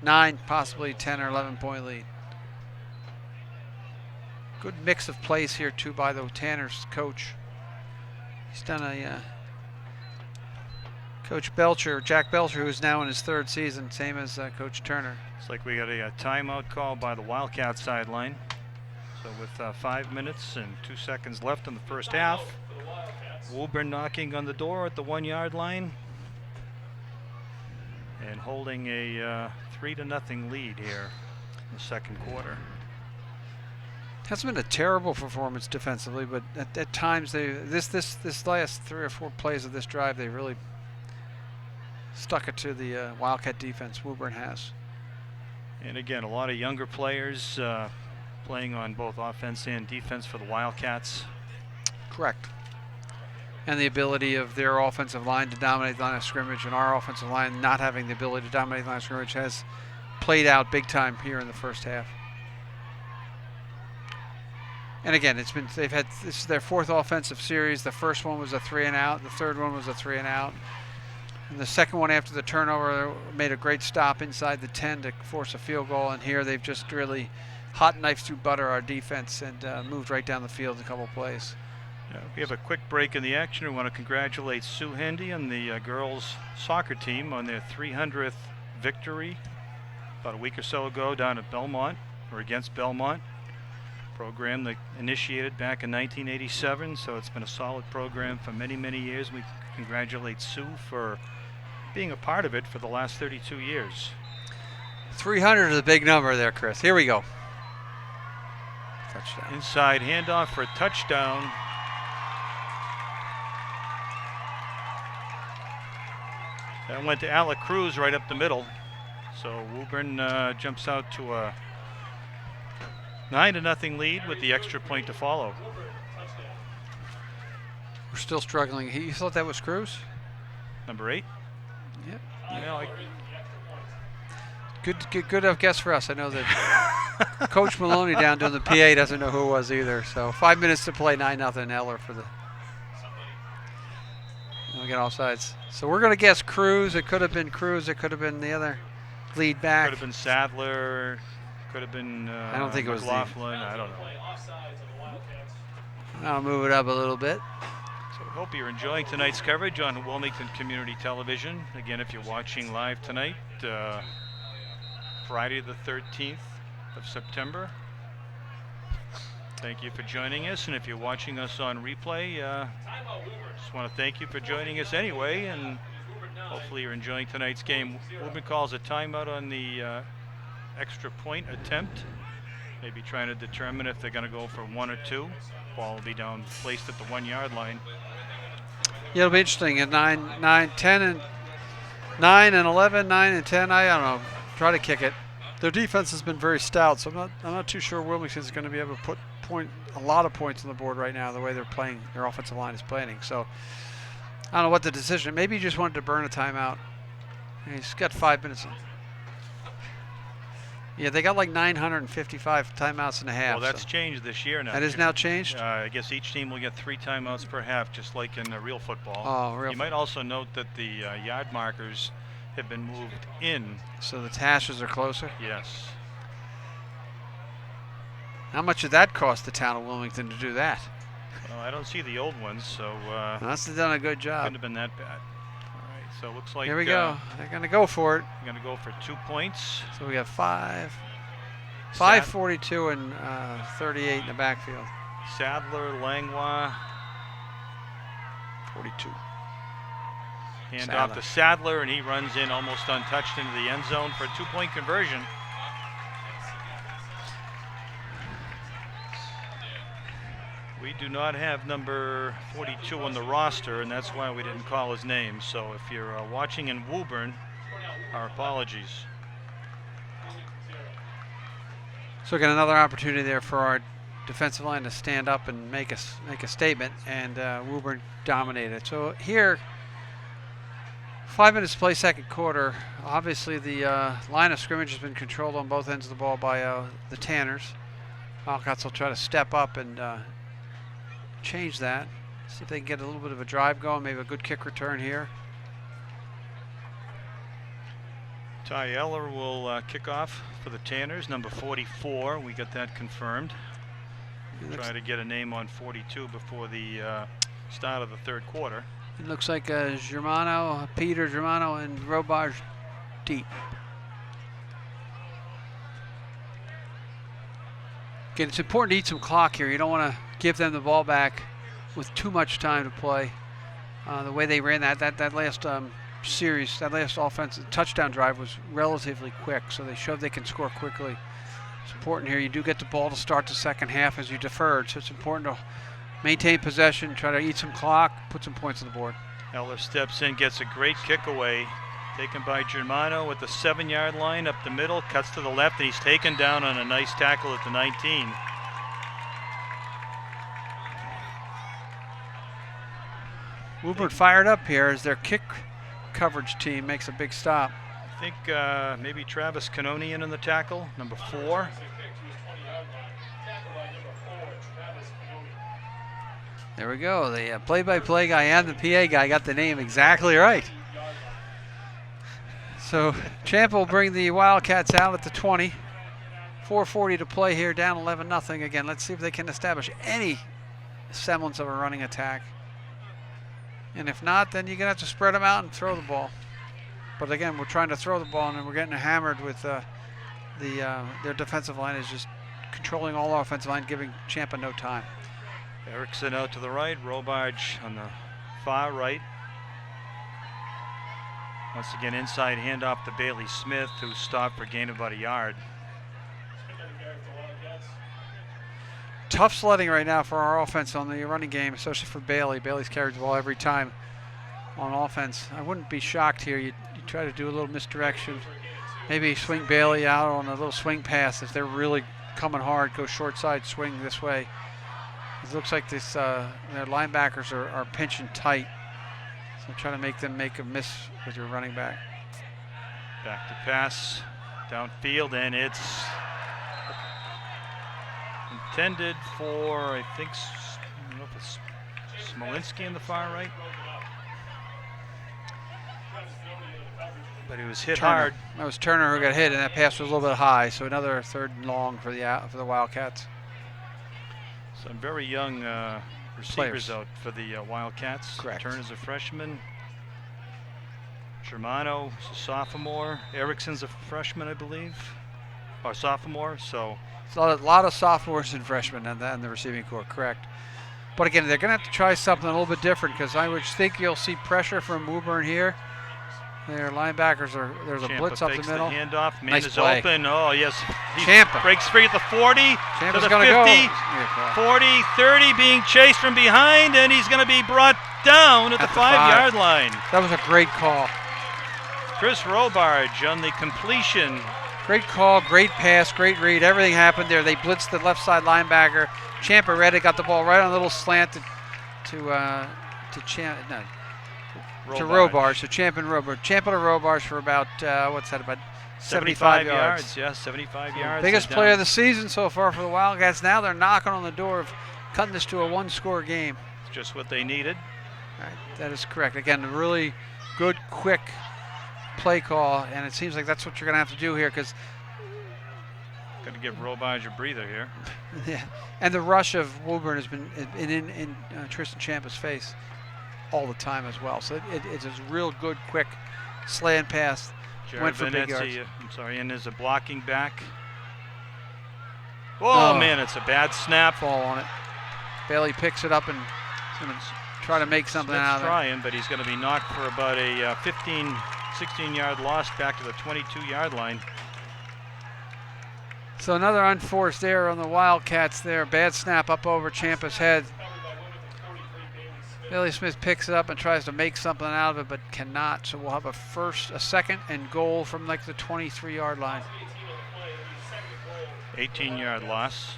9, possibly 10 or 11 point lead. Good mix of plays here too by the Tanners coach. He's done a Coach Belcher, Jack Belcher, who's now in his 3rd season, same as Coach Turner. Looks like we got a timeout call by the Wildcat sideline. So with 5 minutes and 2 seconds left in the first half, Woburn knocking on the door at the 1-yard line and holding a 3-0 lead here in the second quarter. Hasn't been a terrible performance defensively, but at times this last 3 or 4 plays of this drive, they really stuck it to the Wildcat defense. Woburn has. And again, a lot of younger players playing on both offense and defense for the Wildcats. Correct. And the ability of their offensive line to dominate the line of scrimmage, and our offensive line not having the ability to dominate the line of scrimmage, has played out big time here in the first half. And again, this is their 4th offensive series. The first one was a 3 and out. The third one was a 3 and out. And the second one after the turnover made a great stop inside the 10 to force a field goal. And here they've just really hot knife through butter our defense and moved right down the field in a couple plays. Yeah, we have a quick break in the action. We want to congratulate Sue Hendy and the girls soccer team on their 300th victory about a week or so ago down at Belmont, or against Belmont. Program that initiated back in 1987, so it's been a solid program for many, many years. We congratulate Sue for being a part of it for the last 32 years. 300 is a big number there, Chris. Here we go. Touchdown. Inside handoff for a touchdown. That went to Alec Cruz right up the middle. So Woburn jumps out to a 9-0 lead with the extra point to follow. We're still struggling. You thought that was Cruz? Number 8? Yep. Yeah, Good guess for us. I know that Coach Maloney down doing the PA doesn't know who it was either. So 5 minutes to play, 9-0 Eller for the. And we got all sides. So we're going to guess Cruz. It could have been Cruz. It could have been the other lead back. Could have been Sadler. Could have been I don't think McLaughlin. I don't know. I'll move it up a little bit. So we hope you're enjoying tonight's coverage on Wilmington Community Television. Again, if you're watching live tonight, Friday the 13th of September. Thank you for joining us, and if you're watching us on replay, just want to thank you for joining us anyway, and Hopefully you're enjoying tonight's game. Woburn calls a timeout on the extra point attempt. Maybe trying to determine if they're going to go for 1 or 2. Ball will be down, placed at the 1 yard line. Yeah, it'll be interesting. At 9, 10, and 9 and 11, 9 and 10. I don't know. Try to kick it. Their defense has been very stout, so I'm not too sure Wilmington's going to be able to put a lot of points on the board right now. The way they're playing, their offensive line is playing. So I don't know what the decision. Maybe he just wanted to burn a timeout. He's got 5 minutes. Yeah, they got like 955 timeouts and a half. Well, that's changed this year now. That is now changed? I guess each team will get 3 timeouts per half, just like in real football. Oh, real. You might also note that the yard markers have been moved in. So the tashes are closer? Yes. How much did that cost the town of Wilmington to do that? Well, I don't see the old ones, so must have done a good job. Couldn't have been that bad. All right, so it looks like here we go. They're going to go for it. They're going to go for 2 points. So we got 5:42 and 38 in the backfield. Sadler, Langlois. 42. Hand off to Sadler, and he runs in almost untouched into the end zone for a 2-point conversion. We do not have number 42 on the roster, and that's why we didn't call his name. So if you're watching in Woburn, our apologies. So again, another opportunity there for our defensive line to stand up and make a statement, and Woburn dominated. So here, 5 minutes to play second quarter. Obviously the line of scrimmage has been controlled on both ends of the ball by the Tanners. Wildcats will try to step up and change that. See if they can get a little bit of a drive going, maybe a good kick return here. Ty Eller will kick off for the Tanners, number 44. We got that confirmed. Try to get a name on 42 before the start of the third quarter. It looks like Germano, Peter Germano, and Robaj deep. Again, it's important to eat some clock here. You don't want to give them the ball back with too much time to play. The way they ran that last series, that last offensive touchdown drive was relatively quick, so they showed they can score quickly. It's important here. You do get the ball to start the second half as you deferred, so it's important to maintain possession, try to eat some clock, put some points on the board. Eller steps in, gets a great kick away, taken by Germano at the 7-yard line up the middle, cuts to the left, and he's taken down on a nice tackle at the 19. Woburn fired up here as their kick coverage team makes a big stop. I think maybe Travis Canonian in the tackle, number 4. There we go. The play-by-play guy and the PA guy got the name exactly right. So Champa will bring the Wildcats out at the 20. 4:40 to play here, down 11-0. Again, let's see if they can establish any semblance of a running attack. And if not, then you're going to have to spread them out and throw the ball. But again, we're trying to throw the ball, and we're getting hammered with their defensive line is just controlling all our offensive line, giving Champa no time. Erickson out to the right, Robaj on the far right. Once again, inside handoff to Bailey Smith, who stopped for gain of about a yard. Tough sledding right now for our offense on the running game, especially for Bailey. Bailey's carried the ball every time on offense. I wouldn't be shocked here. You try to do a little misdirection. Maybe swing Bailey out on a little swing pass if they're really coming hard. Go short side, swing this way. It looks like this their linebackers are pinching tight. So try to make them make a miss with your running back. Back to pass, downfield, and it's intended for, I think, I don't know if it's Smolinski in the far right. But he was hit hard. That was Turner who got hit, and that pass was a little bit high. So another 3rd and long for the Wildcats. Some very young receivers out for the Wildcats. Correct. Turner's a freshman. Germano's a sophomore. Erickson's a freshman, I believe, or sophomore. So it's a lot of sophomores and freshmen in the receiving corps, correct. But again, they're going to have to try something a little bit different, because I would think you'll see pressure from Woburn here. Their linebackers there's a Ciampa blitz up the fakes middle. The handoff. Man Nice is play. open. Oh, yes. He Ciampa. breaks free at the 40, Ciampa's to the gonna 50, go. 40, 30, being chased from behind, and he's going to be brought down at the 5-yard line. That was a great call. Chris Robarge on the completion. Great call, great pass, great read. Everything happened there. They blitzed the left side linebacker. Ciampa read it, got the ball right on a little slant to Robarge. So Ciampa and Robarge. Ciampa to Robarge for about about 75 yards. Yeah, 75 yards. Biggest play of the season so far for the Wildcats. Now they're knocking on the door of cutting this to a one-score game. It's just what they needed. All right, that is correct. Again, a really good, quick play call, and it seems like that's what you're going to have to do here because. Got to give Robarge a breather here. Yeah, and the rush of Woburn has been in Tristan Ciampa's face all the time as well. So it's a real good, quick slant pass. Went for big yards. And there's a blocking back. Oh, man, it's a bad snap. Fall on it. Bailey picks it up and is going to try to make something out of it. Trying, but he's going to be knocked for about a 15, 16-yard loss back to the 22-yard line. So another unforced error on the Wildcats there. Bad snap up over Ciampa's head. Bailey Smith picks it up and tries to make something out of it, but cannot. So we'll have a second and goal from like the 23-yard line. 18-yard loss.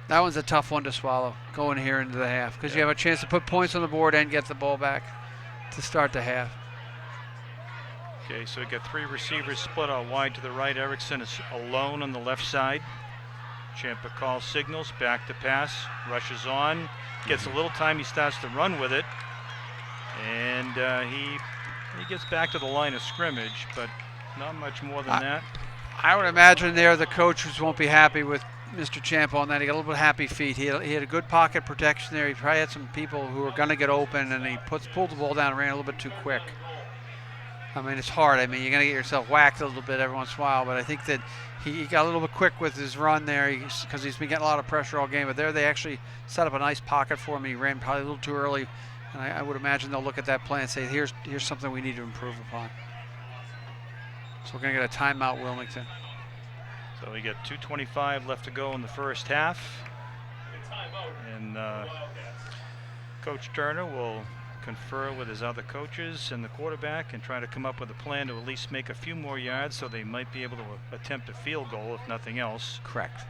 That one's a tough one to swallow going here into the half because you have a chance to put points on the board and get the ball back to start the half. Okay, so we got 3 receivers split out wide to the right. Erickson is alone on the left side. Ciampa calls signals, back to pass, rushes on, gets a little time, he starts to run with it, and he gets back to the line of scrimmage, but not much more than that. I would imagine there the coaches won't be happy with Mr. Ciampa on that. He got a little bit happy feet. He had a good pocket protection there. He probably had some people who were going to get open, and he pulled the ball down and ran a little bit too quick. I mean, it's hard. I mean, you're going to get yourself whacked a little bit every once in a while, but I think that he got a little bit quick with his run there because he's been getting a lot of pressure all game. But there they actually set up a nice pocket for him. He ran probably a little too early, and I would imagine they'll look at that play and say, here's something we need to improve upon. So we're going to get a timeout, Wilmington. So we got 2:25 left to go in the first half. And Coach Turner will confer with his other coaches and the quarterback and try to come up with a plan to at least make a few more yards so they might be able to attempt a field goal if nothing else. Correct.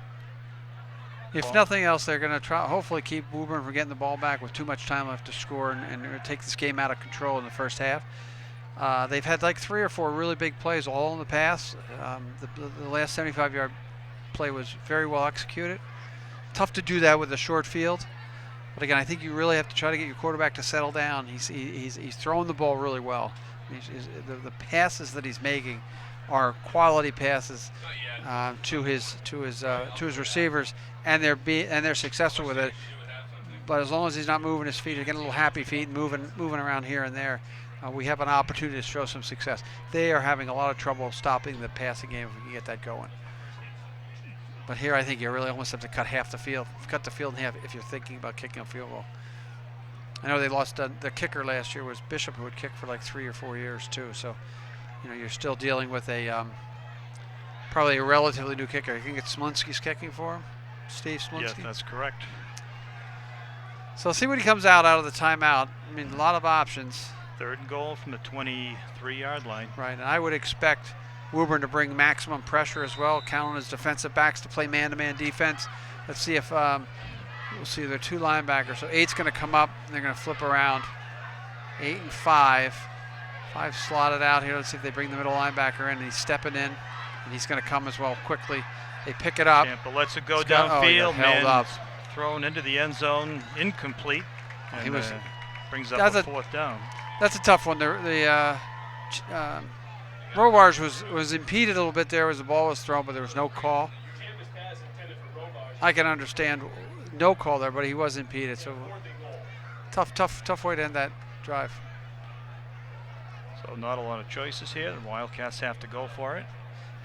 If nothing else, they're going to try hopefully keep Woburn from getting the ball back with too much time left to score and take this game out of control in the first half. They've had like 3 or 4 really big plays all in the pass. The last 75-yard play was very well executed. Tough to do that with a short field. But again, I think you really have to try to get your quarterback to settle down. He's throwing the ball really well. The passes that he's making are quality passes to his receivers, and they're successful with it. But as long as he's not moving his feet, getting a little happy feet, moving around here and there, we have an opportunity to show some success. They are having a lot of trouble stopping the passing game if we can get that going. But here I think you really almost have to cut half the field. Cut the field in half if you're thinking about kicking a field goal. I know they lost their kicker last year was Bishop, who would kick for like 3 or 4 years too. So, you're still dealing with a probably a relatively new kicker. You think it's Smolinski's kicking for him? Steve Smolinski? Yes, that's correct. So let's see what he comes out of the timeout. I mean, a lot of options. 3rd and goal from the 23-yard line. Right, and I would expect Woburn to bring maximum pressure as well, count on his defensive backs to play man-to-man defense. Let's see if we'll see there are 2 linebackers. So 8's going to come up, and they're going to flip around. 8 and 5. 5 slotted out here. Let's see if they bring the middle linebacker in, and he's stepping in, and he's going to come as well quickly. They pick it up. Ciampa lets it go downfield, held up. Thrown into the end zone, incomplete. And, he was brings up a 4th down. That's a tough one. Robarge was impeded a little bit there as the ball was thrown, but there was no call. I can understand no call there, but he was impeded. So tough way to end that drive. So not a lot of choices here. The Wildcats have to go for it.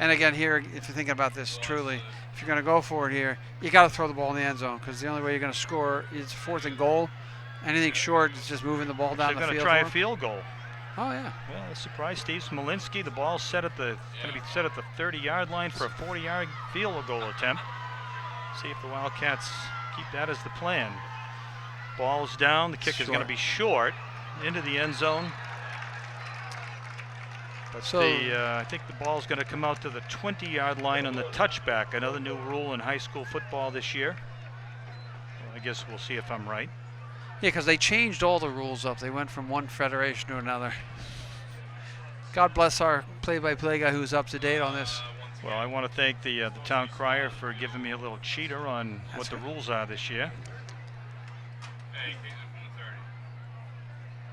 And again, here, if you're thinking about this truly, if you're going to go for it here, you got to throw the ball in the end zone because the only way you're going to score is 4th and goal. Anything short is just moving the ball down the field. They're going to try a field goal. Oh, yeah. Well, a surprise, Steve Smolinski. The ball's set at going to be set at the 30-yard line for a 40-yard field goal attempt. See if the Wildcats keep that as the plan. Ball's down. The kick is going to be short into the end zone. But I think the ball's going to come out to the 20-yard line on the touchback. Another new rule in high school football this year. Well, I guess we'll see if I'm right. Yeah, because they changed all the rules up. They went from one federation to another. God bless our play-by-play guy who's up to date on this. Well, I want to thank the town crier for giving me a little cheater on what the rules are this year.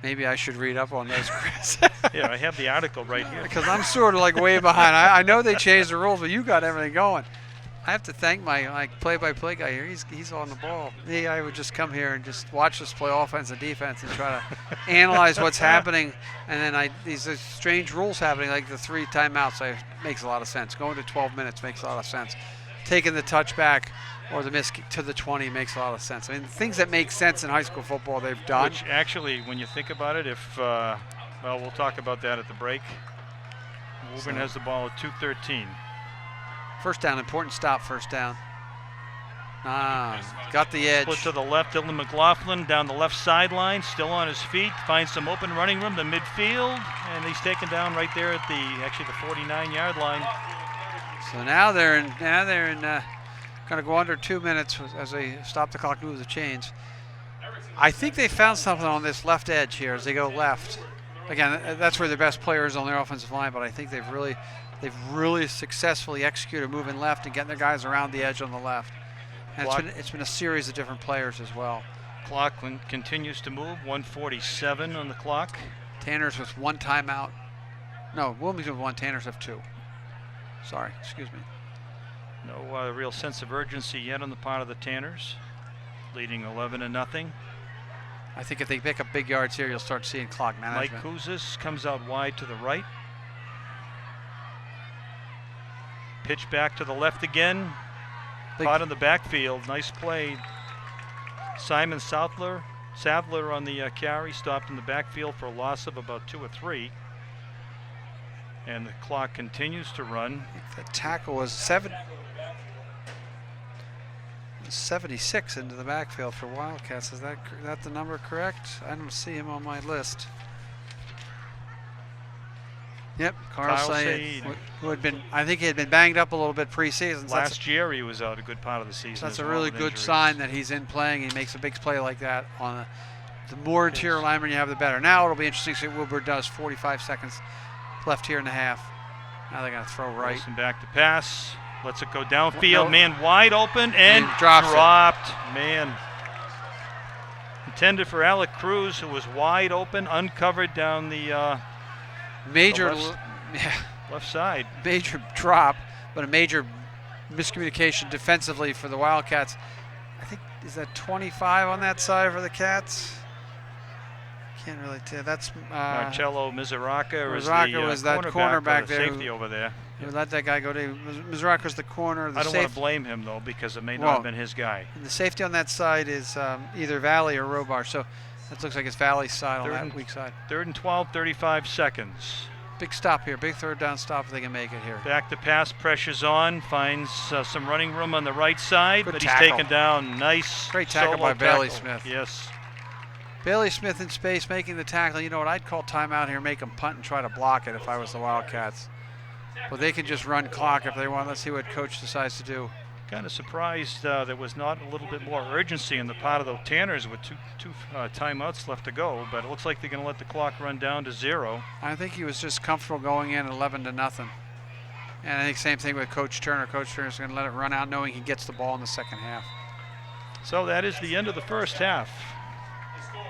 Maybe I should read up on those, Chris. Yeah, I have the article right here. Because I'm sort of like way behind. I know they changed the rules, but you got everything going. I have to thank my play-by-play guy here. He's on the ball. I would just come here and just watch us play offense and defense and try to analyze what's happening. And then these strange rules happening, like the 3 timeouts, makes a lot of sense. Going to 12 minutes makes a lot of sense. Taking the touchback or the miss to the 20 makes a lot of sense. I mean, things that make sense in high school football, they've done. Which actually, when you think about it, well, we'll talk about that at the break. Woburn has the ball at 2:13. First down, important stop, first down. Got the edge. Split to the left, Dylan McLaughlin down the left sideline, still on his feet, finds some open running room to midfield, and he's taken down right there at the 49-yard line. So now they're in going to go under 2 minutes as they stop the clock, move the chains. I think they found something on this left edge here as they go left. Again, that's where their best player is on their offensive line, but I think they've really successfully executed moving left and getting their guys around the edge on the left. And it's been a series of different players as well. Clock continues to move, 1:47 on the clock. Tanners with 1 timeout. No, Wilmington with 1, Tanners have 2. Sorry, excuse me. No real sense of urgency yet on the part of the Tanners, leading 11-0. I think if they pick up big yards here, you'll start seeing clock management. Mike Kouzis comes out wide to the right. Pitch back to the left again. Caught in the backfield. Nice play. Simon Sadler on the carry, stopped in the backfield for a loss of about 2 or 3. And the clock continues to run. The tackle was 76 into the backfield for Wildcats. Is that the number correct? I don't see him on my list. Yep, Carl Said, who had been, I think he had been banged up a little bit preseason. Last year he was out a good part of the season. So that's a really good sign that he's in playing. He makes a big play like that. The more interior lineman you have, the better. Now it'll be interesting to see what Woburn does. 45 seconds left here in the half. Now they're going to throw right. Wilson back to pass. Lets it go downfield. Man wide open and dropped. Man. Intended for Alec Cruz, who was wide open, uncovered down the left side. Major drop, but a major miscommunication defensively for the Wildcats. I think, is that 25 on that side for the Cats? Can't really tell. That's Marcello Mizraca was that cornerback there. Safety over there. You let that guy go to. Mizraca's the corner. I don't want to blame him though, because it may not have been his guy. And the safety on that side is either Valley or Robar. So that looks like it's Valley's side on that weak side. 3rd and 12, 35 seconds. Big stop here. Big 3rd down stop if they can make it here. Back to pass, pressure's on. Finds some running room on the right side, but tackle. He's taken down. Nice. Great tackle by Bailey Smith. Yes. Bailey Smith in space making the tackle. You know what? I'd call timeout here, make them punt and try to block it if I was the Wildcats. But they can just run clock if they want. Let's see what coach decides to do. Kind of surprised there was not a little bit more urgency on the part of the Tanners with two timeouts left to go, but it looks like they're going to let the clock run down to 0. I think he was just comfortable going in 11-0. And I think same thing with Coach Turner. Coach Turner's going to let it run out knowing he gets the ball in the second half. So that is the end of the first half.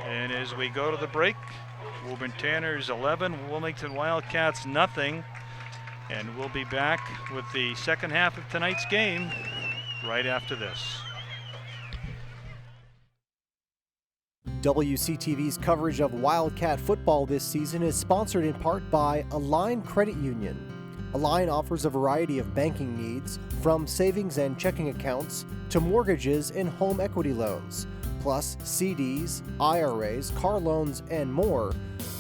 And as we go to the break, Woburn Tanners 11, Wilmington Wildcats nothing. And we'll be back with the second half of tonight's game right after this. WCTV's coverage of Wildcat football this season is sponsored in part by Align Credit Union. Align offers a variety of banking needs, from savings and checking accounts to mortgages and home equity loans. plus CDs, IRAs, car loans, and more,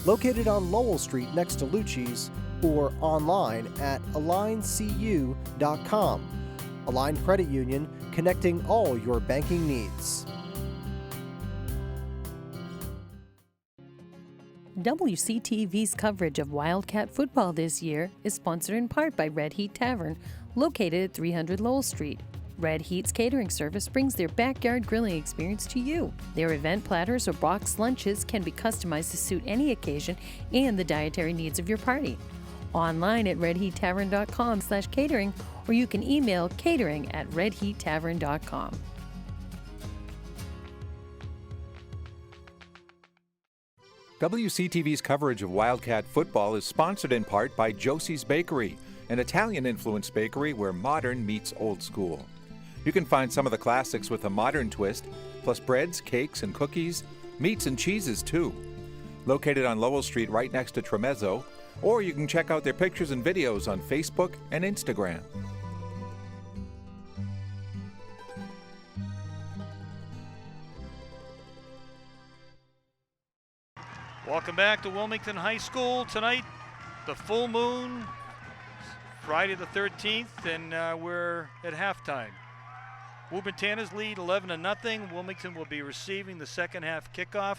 located on Lowell Street next to Lucci's, or online at aligncu.com. Align Credit Union, connecting all your banking needs. WCTV's coverage of Wildcat football this year is sponsored in part by Red Heat Tavern, located at 300 Lowell Street. Red Heat's catering service brings their backyard grilling experience to you. Their event platters or boxed lunches can be customized to suit any occasion and the dietary needs of your party. Online at redheattavern.com/catering, or you can email catering@redheattavern.com. WCTV's coverage of Wildcat football is sponsored in part by Josie's Bakery, an Italian-influenced bakery where modern meets old school. You can find some of the classics with a modern twist, plus breads, cakes, and cookies, meats and cheeses too. Located on Lowell Street right next to Tremezzo, or you can check out their pictures and videos on Facebook and Instagram. Welcome back to Wilmington High School. Tonight, the full moon, Friday the 13th, and we're at halftime. Woburn Tanners lead 11-0. Wilmington will be receiving the second half kickoff.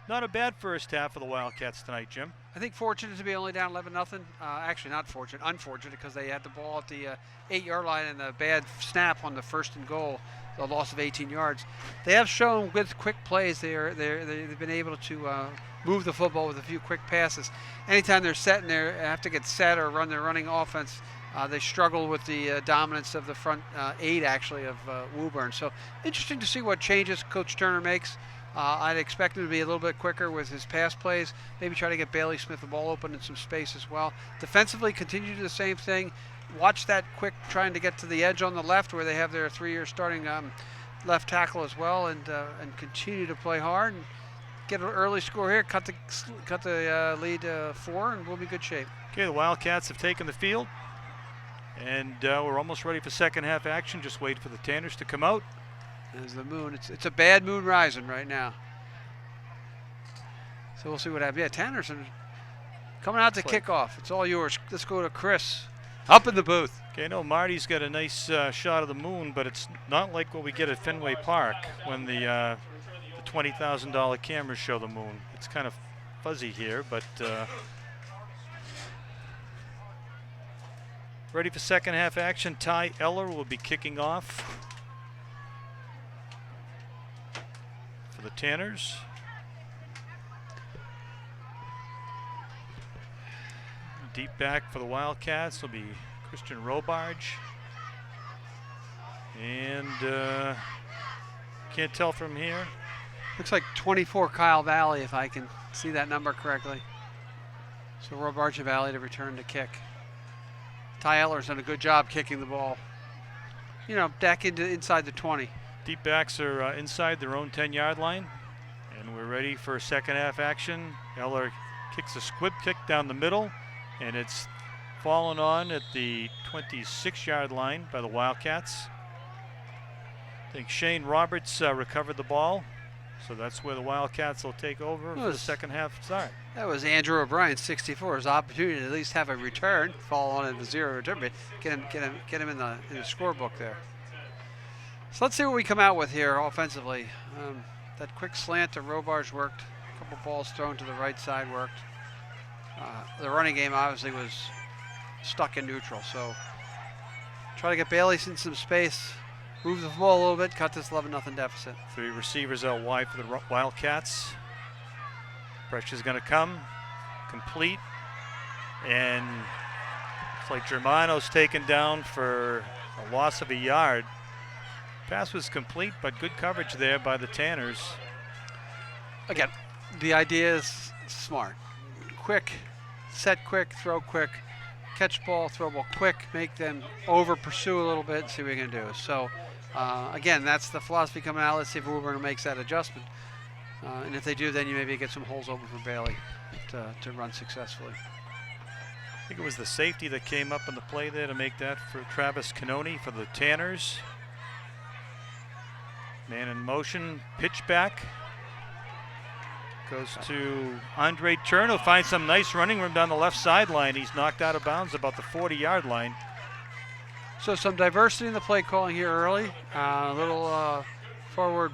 Not a bad first half for the Wildcats tonight, Jim. I think fortunate to be only down 11-0. Actually, not fortunate, unfortunate, because they had the ball at the 8-yard line and a bad snap on the first and goal, a loss of 18 yards. They have shown with quick plays they've been able to move the football with a few quick passes. Anytime they're set and they have to get set or run their running offense, they struggle with the dominance of the front 8 actually of Woburn. So interesting to see what changes Coach Turner makes. I'd expect him to be a little bit quicker with his pass plays, maybe try to get Bailey Smith the ball open in some space as well. Defensively, continue to do the same thing. Watch that quick trying to get to the edge on the left where they have their 3-year starting left tackle as well, and continue to play hard and get an early score here, cut the lead 4, and we'll be in good shape. Okay, the Wildcats have taken the field, and we're almost ready for second half action. Just wait for the Tanners to come out. There's the moon. It's a bad moon rising right now. So we'll see what happens. Yeah, Tanners are coming out to kickoff. It's all yours. Let's go to Chris up in the booth. Okay, no, Marty's got a nice shot of the moon, but it's not like what we get at Fenway Park when the $20,000 cameras show the moon. It's kind of fuzzy here, but ready for second half action. Ty Eller will be kicking off for the Tanners. Deep back for the Wildcats will be Christian Robarge. And can't tell from here. Looks like 24 Kyle Valley, if I can see that number correctly. So Robarge Valley to return to kick. Ty Eller's done a good job kicking the ball. You know, back inside the 20. Deep backs are inside their own 10-yard line. And we're ready for second half action. Eller kicks a squib kick down the middle, and it's fallen on at the 26-yard line by the Wildcats. I think Shane Roberts recovered the ball, so that's where the Wildcats will take over for the second half start. That was Andrew O'Brien, 64. His opportunity to at least have a return, fall on at a 0 return, but get him in the scorebook there. So let's see what we come out with here offensively. That quick slant to Robarge worked. A couple balls thrown to the right side worked. The running game obviously was stuck in neutral, so try to get Bailey in some space, move the ball a little bit, cut this 11-0 deficit. 3 receivers out wide for the Wildcats. Pressure's going to come, complete, and it's like Germano's taken down for a loss of a yard. Pass was complete, but good coverage there by the Tanners. Again, the idea is smart. Quick, set quick, throw quick, catch ball, throw ball quick, make them over pursue a little bit, see what we can do. So again, that's the philosophy coming out. Let's see if Woburn makes that adjustment. And if they do, then you maybe get some holes open for Bailey to run successfully. I think it was the safety that came up in the play there to make that for Travis Canoni for the Tanners. Man in motion, pitch back. Goes to Andre Turner, finds some nice running room down the left sideline. He's knocked out of bounds about the 40-yard line. So some diversity in the play calling here early. A little forward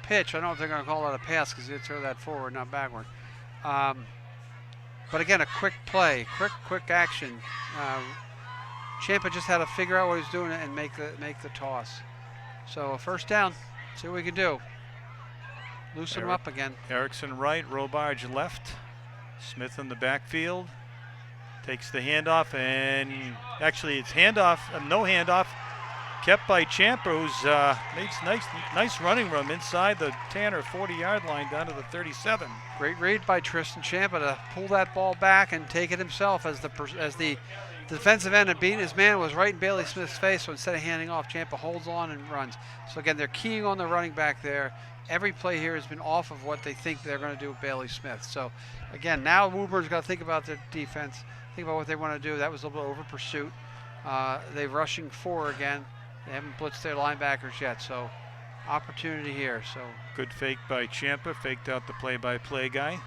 pitch. I don't know if they're going to call that a pass because they throw that forward, not backward. But again, a quick play, quick action. Ciampa just had to figure out what he's doing and make the toss. So a first down. See what we can do. Loosen him up again. Erickson right, Robarge left. Smith in the backfield. Takes the handoff, and actually it's handoff, no handoff, kept by Ciampa, who's makes nice running room inside the Tanner 40-yard line down to the 37. Great read by Tristan Ciampa to pull that ball back and take it himself as the defensive end and beating his man was right in Bailey Smith's face. So instead of handing off, Ciampa holds on and runs. So again, they're keying on the running back there. Every play here has been off of what they think they're going to do with Bailey Smith. So again, now Woburn's got to think about their defense, think about what they want to do. That was a little over pursuit. They're rushing 4 again. They haven't blitzed their linebackers yet, so opportunity here. So good fake by Ciampa, faked out the play-by-play guy.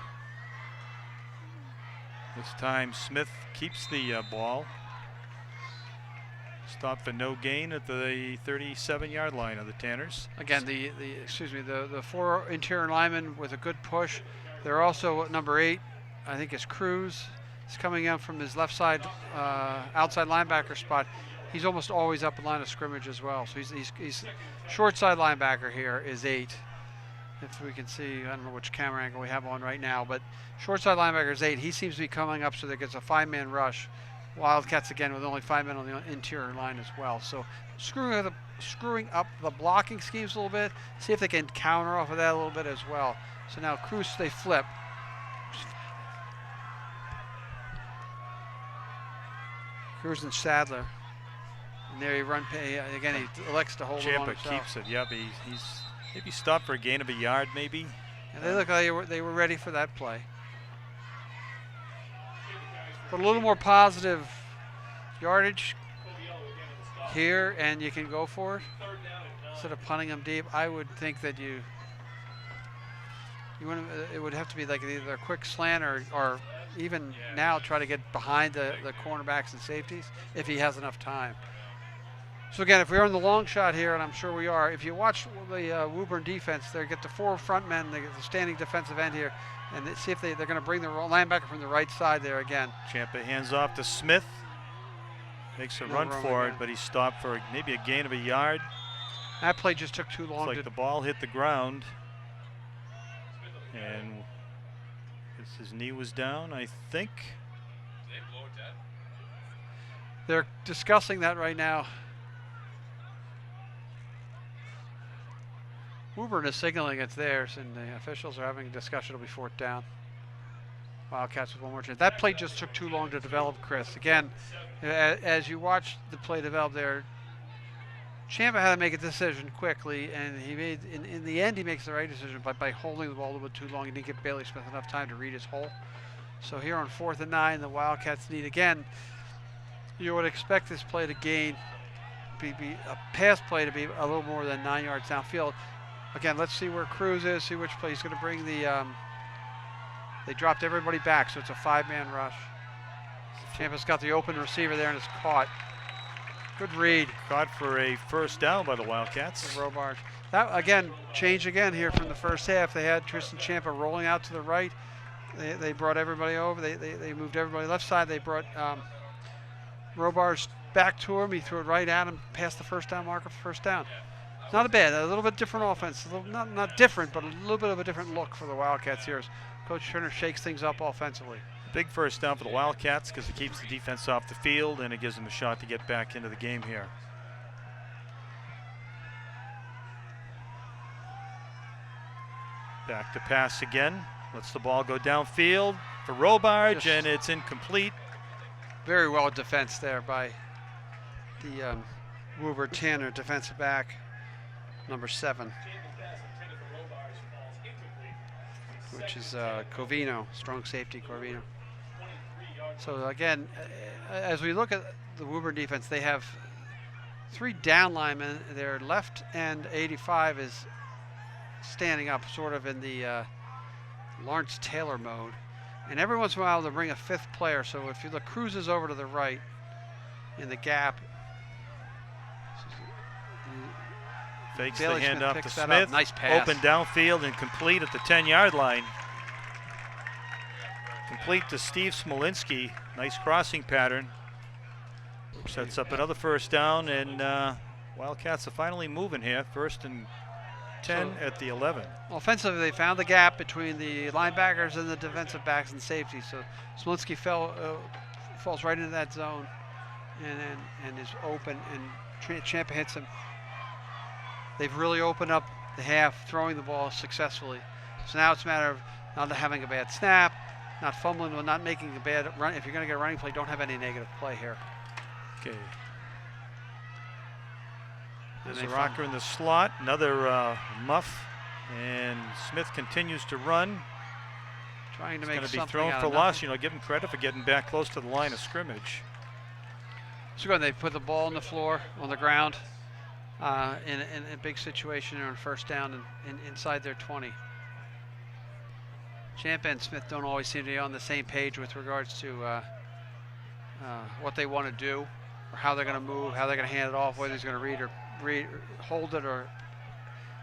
This time Smith keeps the ball. Stop for no gain at the 37-yard line of the Tanners. Again, the 4 interior linemen with a good push. They're also number 8, I think it's Cruz. He's coming in from his left side outside linebacker spot. He's almost always up in line of scrimmage as well. So he's short side linebacker here is 8. If we can see, I don't know which camera angle we have on right now, but short side linebacker is 8. He seems to be coming up so that gets a 5-man rush. Wildcats again with only 5 men on the interior line as well. So screwing up the blocking schemes a little bit. See if they can counter off of that a little bit as well. So now Cruz, they flip. Cruz and Sadler. And there he again, he elects to hold it on himself. Ciampa keeps it, yep. He's maybe stopped for a gain of a yard maybe. And they look like they were ready for that play. But a little more positive yardage here, and you can go for it. Instead of punting them deep, I would think that it would have to be like either a quick slant or even now try to get behind the cornerbacks and safeties if he has enough time. So again, if we're in the long shot here, and I'm sure we are, if you watch the Woburn defense, they get the 4 front men, they get the standing defensive end here, and see if they're going to bring the linebacker from the right side there again. Ciampa hands off to Smith. Makes a run for it, but he stopped for maybe a gain of a yard. That play just took too long. It's like the ball hit the ground, and his knee was down, I think. They're discussing that right now. Woburn is signaling it's theirs, and the officials are having a discussion. It'll be 4th down. Wildcats with 1 more chance. That play just took too long to develop, Chris. Again, as you watch the play develop there, Ciampa had to make a decision quickly, and he made in the end he makes the right decision by holding the ball a little bit too long. He didn't give Bailey Smith enough time to read his hole. So here on 4th and 9, the Wildcats need again. You would expect this play to be a pass play to be a little more than 9 yards downfield. Again, let's see where Cruz is, see which play he's going to bring the they dropped everybody back, so it's a 5-man rush. Ciampa's got the open receiver there and it's caught. Good read. Caught for a first down by the Wildcats. The Robarge. That, again, changed again here from the first half. They had Tristan Ciampa rolling out to the right. They brought everybody over. They moved everybody left side. They brought Robarge back to him. He threw it right at him, past the first down marker for first down. Not a little bit different offense. Not different, but a little bit of a different look for the Wildcats here as Coach Turner shakes things up offensively. Big first down for the Wildcats because it keeps the defense off the field and it gives them a shot to get back into the game here. Back to pass again. Lets the ball go downfield for Robarge, and it's incomplete. Very well defense there by the Woburn Tanner defensive back, number 7. Which is Covino, strong safety Corvino. So again, as we look at the Woburn defense, they have three down linemen. Their left end 85 is standing up sort of in the Lawrence Taylor mode. And every once in a while they'll bring a fifth player. So if you look, Cruz is over to the right in the gap. Fakes Bailey the handoff picks to that Smith. up. Nice pass. Open downfield and complete at the 10-yard line. Complete to Steve Smolinski. Nice crossing pattern. Sets up another first down, and Wildcats are finally moving here. 1st and 10 at the 11. Offensively, they found the gap between the linebackers and the defensive backs and safety. So Smolinski falls right into that zone and is open, and Champa hits him. They've really opened up the half, throwing the ball successfully. So now it's a matter of not having a bad snap, not fumbling, not making a bad run. If you're going to get a running play, don't have any negative play here. Okay. There's a rocker in the slot, another muff, and Smith continues to run. Trying to make something going to be thrown for loss. You know, give him credit for getting back close to the line of scrimmage. So good. They put the ball on the floor, on the ground, in a big situation on first down and inside their 20. Champa and Smith don't always seem to be on the same page with regards to what they want to do, or how they're going to move, how they're going to hand it off, whether he's going to hold it or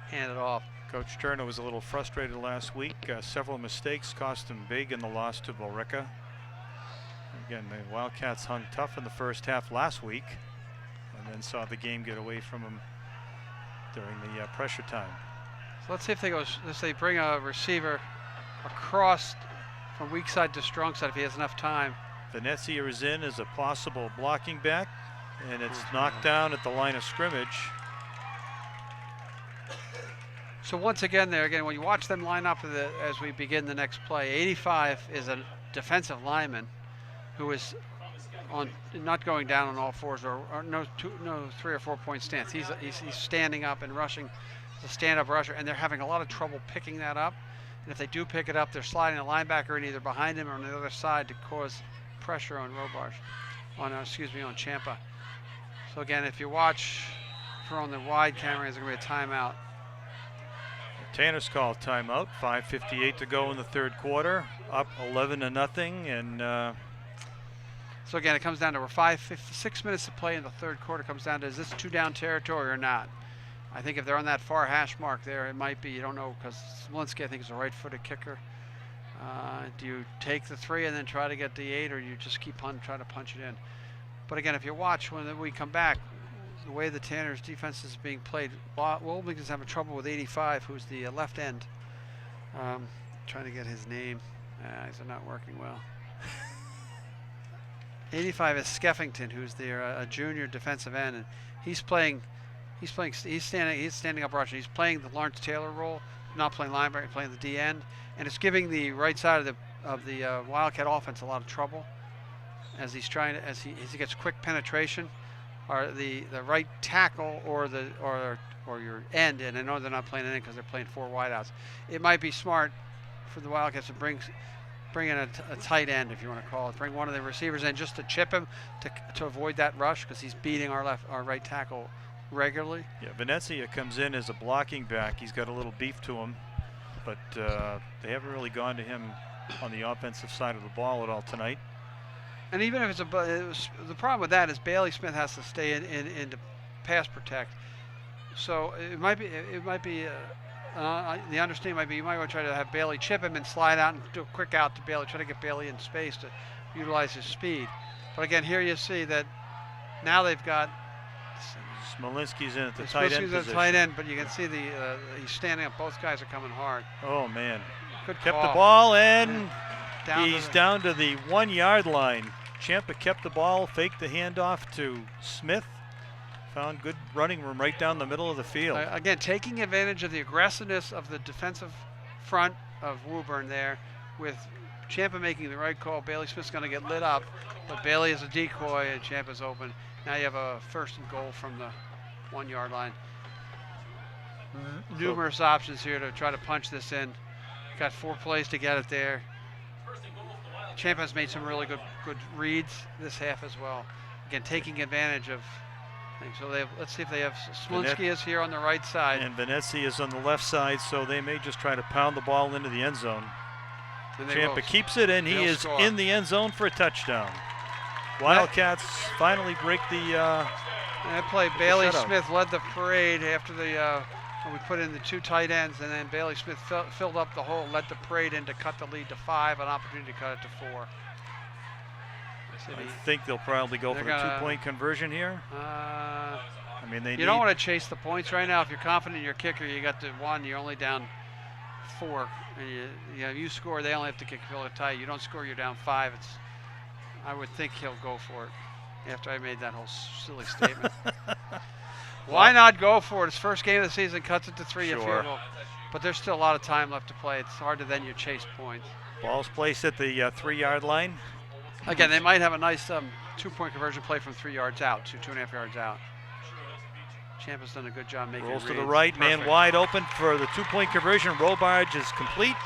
hand it off. Coach Turner was a little frustrated last week. Several mistakes cost him big in the loss to Billerica. Again, the Wildcats hung tough in the first half last week, and then saw the game get away from them during the pressure time. So let's see if they bring a receiver across from weak side to strong side if he has enough time. Venezia is in as a possible blocking back, and it's knocked down at the line of scrimmage. So once again when you watch them line up as we begin the next play, 85 is a defensive lineman who is not going down on all fours or no 3 or 4 point stance. He's standing up and rushing, the stand-up rusher, and they're having a lot of trouble picking that up. And if they do pick it up, they're sliding a linebacker in either behind him or on the other side to cause pressure on on Champa. So again, if you watch on the wide camera, there's going to be a timeout. Tanner's called timeout. 5:58 to go in the third quarter. Up 11-0, and so again, it comes down to 6 minutes to play in the third quarter. It comes down to, is this 2-down territory or not? I think if they're on that far hash mark there, it might be. You don't know, because Smolinski, I think, is a right-footed kicker. Do you take the 3 and then try to get the 8, or you just keep try to punch it in? But again, if you watch when we come back, the way the Tanners' defense is being played, Wilmington's having trouble with 85, who's the left end. Trying to get his name. These are not working well. 85 is Skeffington, who's a junior defensive end, and he's standing up rushing. He's playing the Lawrence Taylor role, not playing linebacker, he's playing the D end, and it's giving the right side of the Wildcat offense a lot of trouble as he gets quick penetration, or the right tackle or your end. And I know they're not playing it in because they're playing 4 wideouts. It might be smart for the Wildcats to bring in a tight end, if you want to call it. Bring one of the receivers in just to chip him to avoid that rush, because he's beating our right tackle regularly. Yeah, Venezia comes in as a blocking back. He's got a little beef to him, but they haven't really gone to him on the offensive side of the ball at all tonight. And even if the problem with that is Bailey Smith has to stay in to pass protect. So it might be the understanding might be you might want to try to have Bailey chip him and slide out and do a quick out to Bailey, try to get Bailey in space to utilize his speed. But again, here you see that now they've got Smolinski's in at the tight end position. Tight end, but you can see he's standing up. Both guys are coming hard. Oh man, good kept call. The ball, and he's down to the 1 yard line. Champa kept the ball, faked the handoff to Smith. Found good running room right down the middle of the field. Again, taking advantage of the aggressiveness of the defensive front of Woburn there, with Champa making the right call. Bailey Smith's going to get lit up, but Bailey is a decoy and Champa's open. Now you have a 1st and goal from the 1 yard line. Numerous options here to try to punch this in. Got 4 plays to get it there. Champa's made some really good reads this half as well. Again, taking advantage of So let's see if they have Smolinski is here on the right side. And Venezia is on the left side, so they may just try to pound the ball into the end zone. Ciampa keeps it, and he is in the end zone for a touchdown. Wildcats finally break the that play. Bailey Smith led the parade after when we put in the 2 tight ends, and then Bailey Smith filled up the hole, led the parade in to cut the lead to 5, an opportunity to cut it to 4. I think they'll probably go for the 2-point conversion here. I mean, you don't want to chase the points right now. If you're confident in your kicker, you got the 1, you're only down 4, and you score, they only have to kick a field goal tie. You don't score, you're down 5. I would think he'll go for it after I made that whole silly statement. Why not go for it? His first game of the season, cuts it to 3 Sure. field goal. But there's still a lot of time left to play. It's hard to then you chase points. Ball's placed at the 3-yard line. Again, they might have a nice 2-point conversion play from 3 yards out, 2.5 yards out. Ciampa's done a good job making Rolls to reads. the right, Perfect. man wide open for the 2-point conversion. Robarge is complete.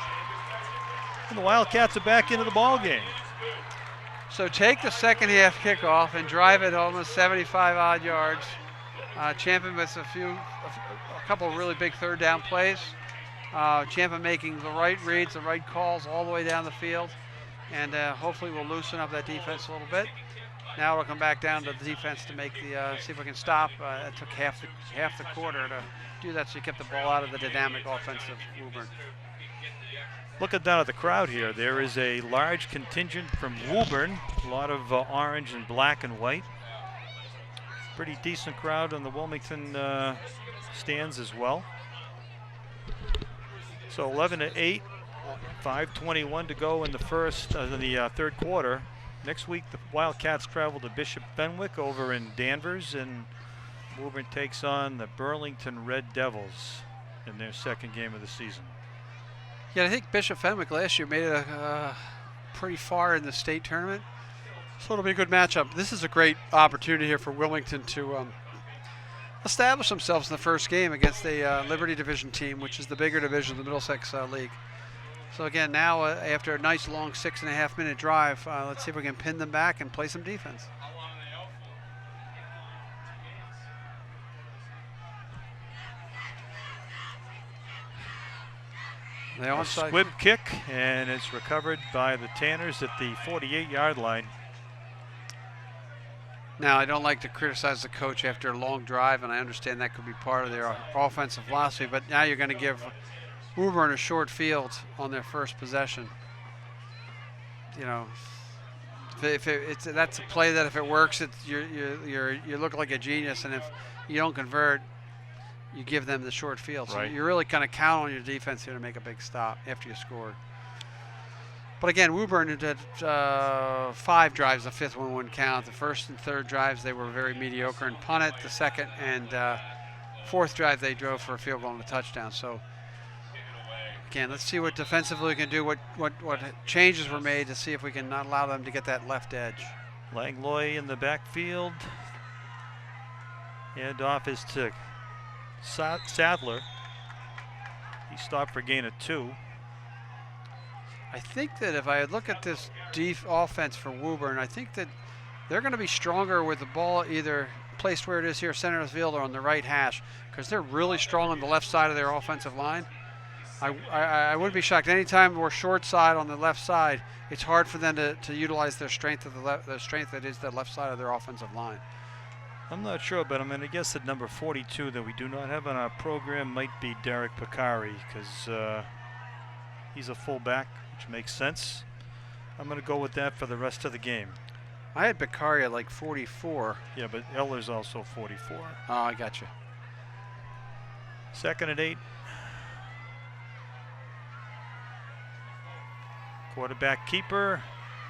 And the Wildcats are back into the ball game. So take the second half kickoff and drive it almost 75-odd yards. Ciampa with a couple of really big 3rd down plays. Ciampa making the right reads, the right calls all the way down the field. And hopefully we'll loosen up that defense a little bit. Now we'll come back down to the defense to make see if we can stop. It took half the quarter to do that, so you kept the ball out of the dynamic offense of Woburn. Looking down at the crowd here, there is a large contingent from Woburn. A lot of orange and black and white. Pretty decent crowd on the Wilmington stands as well. So 11-8. 5:21 to go in the third quarter. Next week, the Wildcats travel to Bishop Fenwick over in Danvers, and Woburn takes on the Burlington Red Devils in their 2nd game of the season. Yeah, I think Bishop Fenwick last year made it pretty far in the state tournament, so it'll be a good matchup. This is a great opportunity here for Wilmington to establish themselves in the first game against a Liberty Division team, which is the bigger division of the Middlesex League. So again, now after a nice long 6.5-minute drive, let's see if we can pin them back and play some defense. A squib kick, and it's recovered by the Tanners at the 48-yard line. Now, I don't like to criticize the coach after a long drive, and I understand that could be part of their offensive philosophy, but now you're going to give Woburn a short field on their first possession. You know, that's a play that if it works, you look like a genius, and if you don't convert, you give them the short field. So you really kind of count on your defense here to make a big stop after you score. But again, Woburn did 5 drives. The 5th one wouldn't count. The 1st and 3rd drives, they were very mediocre and punted. The 2nd and 4th drive, they drove for a field goal and a touchdown. So again, let's see what defensively we can do, what changes were made to see if we can not allow them to get that left edge. Langlois in the backfield. And off is to Sadler. He stopped for a gain of 2. I think that if I look at this offense for Woburn, I think that they're going to be stronger with the ball either placed where it is here, center of the field, or on the right hash, because they're really strong on the left side of their offensive line. I wouldn't be shocked. Anytime we're short side on the left side, it's hard for them to utilize their strength of the strength that is the left side of their offensive line. I'm not sure, but I'm going to guess that number 42 that we do not have on our program might be Derek Picari, because he's a fullback, which makes sense. I'm going to go with that for the rest of the game. I had Picari at like 44. Yeah, but Eller's also 44. Oh, I got you. 2nd and 8. Quarterback keeper.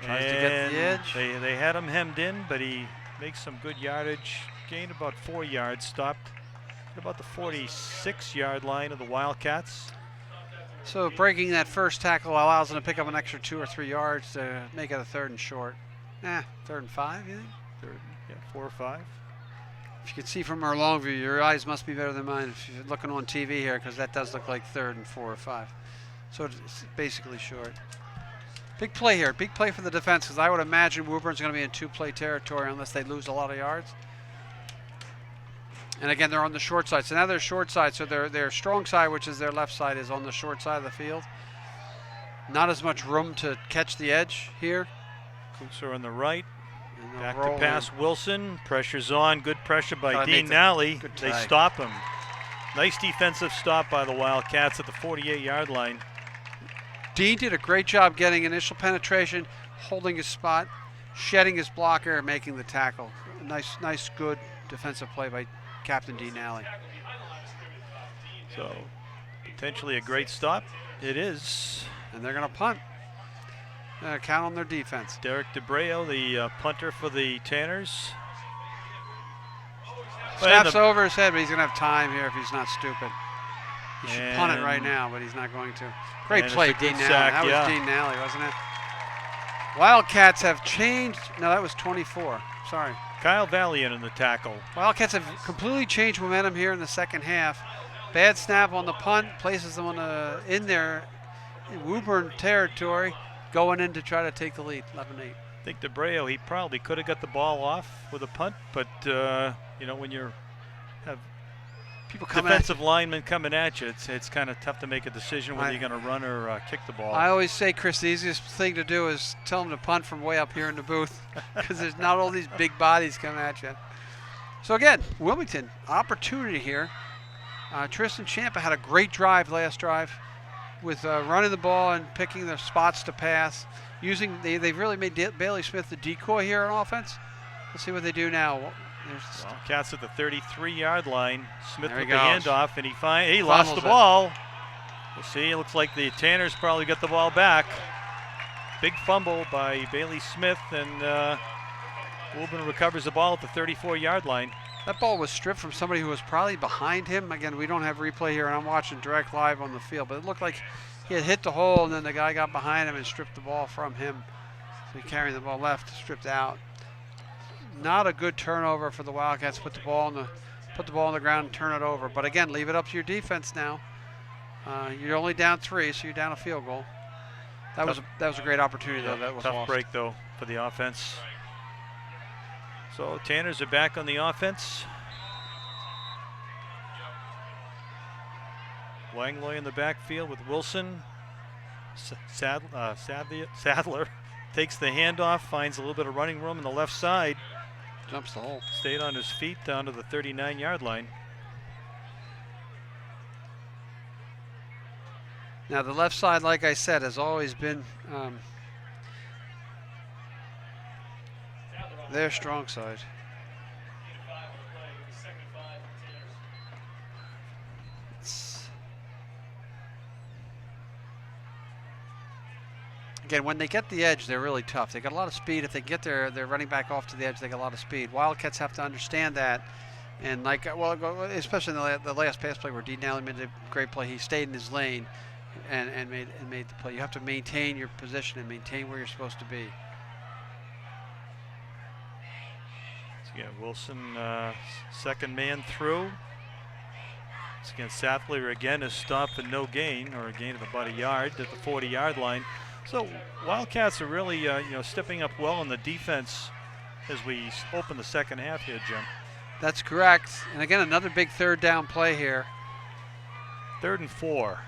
Tries to get the edge. They had him hemmed in, but he makes some good yardage. Gained about 4 yards. Stopped at about the 46-yard line of the Wildcats. So breaking that first tackle allows them to pick up an extra 2 or 3 yards to make it a 3rd and short. 3rd and 5, you think? 4 or 5. If you can see from our long view, your eyes must be better than mine if you're looking on TV here, because that does look like 3rd and 4 or 5. So it's basically short. Big play here. Big play for the defense, because I would imagine Woburn's going to be in 2-play territory unless they lose a lot of yards. And again, they're on the short side. So now they're short side. So their strong side, which is their left side, is on the short side of the field. Not as much room to catch the edge here. Cooser on the right. Back to roll pass in. Wilson. Pressure's on. Good pressure by Try to Dean make the Nally. good They tag. stop him. Nice defensive stop by the Wildcats at the 48-yard line. Dean did a great job getting initial penetration, holding his spot, shedding his blocker, and making the tackle. Nice, good defensive play by Captain Dean Nally. So potentially a great stop. It is. And they're going to punt. Count on their defense. Derek DeBreo, the punter for the Tanners. Snaps over his head, but he's going to have time here if he's not stupid. He should punt it right And- now, but he's not going to. Great and play, it's a good Dean Nally. sack, That yeah. was Dean Nally, wasn't it? Wildcats have changed. No, that was 24. Sorry. Kyle Valiant in the tackle. Wildcats have completely changed momentum here in the second half. Bad snap on the punt, places them in their Woburn territory, going in to try to take the lead, 11-8. I think DeBreo, he probably could have got the ball off with a punt, but you know, when you have People coming at defensive linemen coming at you, it's kind of tough to make a decision whether you're going to run or kick the ball. I always say, Chris, the easiest thing to do is tell them to punt from way up here in the booth because there's not all these big bodies coming at you. So again, Wilmington, opportunity here. Tristan Champa had a great drive last drive with running the ball and picking their spots to pass. They've really made Bailey Smith the decoy here on offense. Let's see what they do now. There's Wildcats at the 33-yard line. Smith There he with the goes. handoff, and he lost the Fumbles it. ball. We'll see. It looks like the Tanners probably got the ball back. Big fumble by Bailey Smith, and Woburn recovers the ball at the 34-yard line. That ball was stripped from somebody who was probably behind him. Again, we don't have replay here, and I'm watching direct live on the field, but it looked like he had hit the hole, and then the guy got behind him and stripped the ball from him. So he carried the ball left, stripped out. Not a good turnover for the Wildcats. Put the ball on the ground and turn it over. But again, leave it up to your defense now. You're only down 3, so you're down a field goal. That was a great opportunity though. That was Tough lost. break though for the offense. So Tanners are back on the offense. Langlois in the backfield with Wilson. Sadler takes the handoff, finds a little bit of running room in the left side. Jumps the hole. Stayed on his feet down to the 39-yard line. Now the left side, like I said, has always been their strong side. Again, when they get the edge, they're really tough. They got a lot of speed. If they get their running back off to the edge, they got a lot of speed. Wildcats have to understand that. And especially in the last pass play where Dean Nally made a great play, he stayed in his lane and made the play. You have to maintain your position and maintain where you're supposed to be. So again, Wilson, second man through. Once again, Sadler again is stopped for no gain, or a gain of about a yard at the 40-yard line. So Wildcats are really stepping up well on the defense as we open the second half here, Jim. That's correct. And again, another big third down play here. 3rd and 4.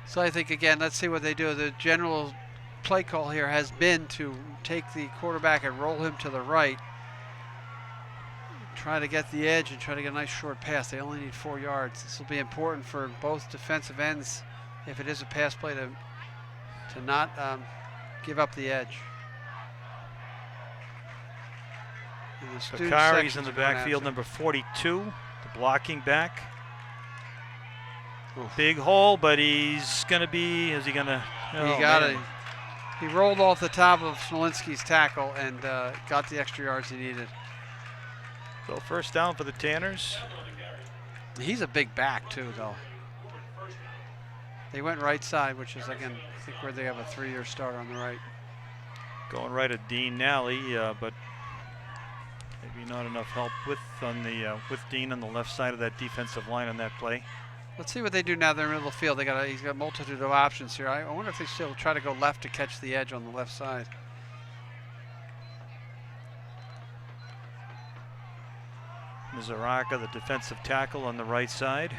So I think, again, let's see what they do. The general play call here has been to take the quarterback and roll him to the right. Try to get the edge and try to get a nice short pass. They only need 4 yards. This will be important for both defensive ends if it is a pass play to not give up the edge. And the student Bakari's sections in the are going backfield, after. number 42, the blocking back. Big hole, but he's going to be, is he going to? He got it. He rolled off the top of Smolinski's tackle and got the extra yards he needed. So first down for the Tanners. He's a big back too, though. They went right side, which is, again, I think where they have a 3-year starter on the right. Going right at Dean Nally, but maybe not enough help with Dean on the left side of that defensive line on that play. Let's see what they do now. They're in the middle of the field. He's got a multitude of options here. I wonder if they still try to go left to catch the edge on the left side. Zaraka, the defensive tackle, on the right side.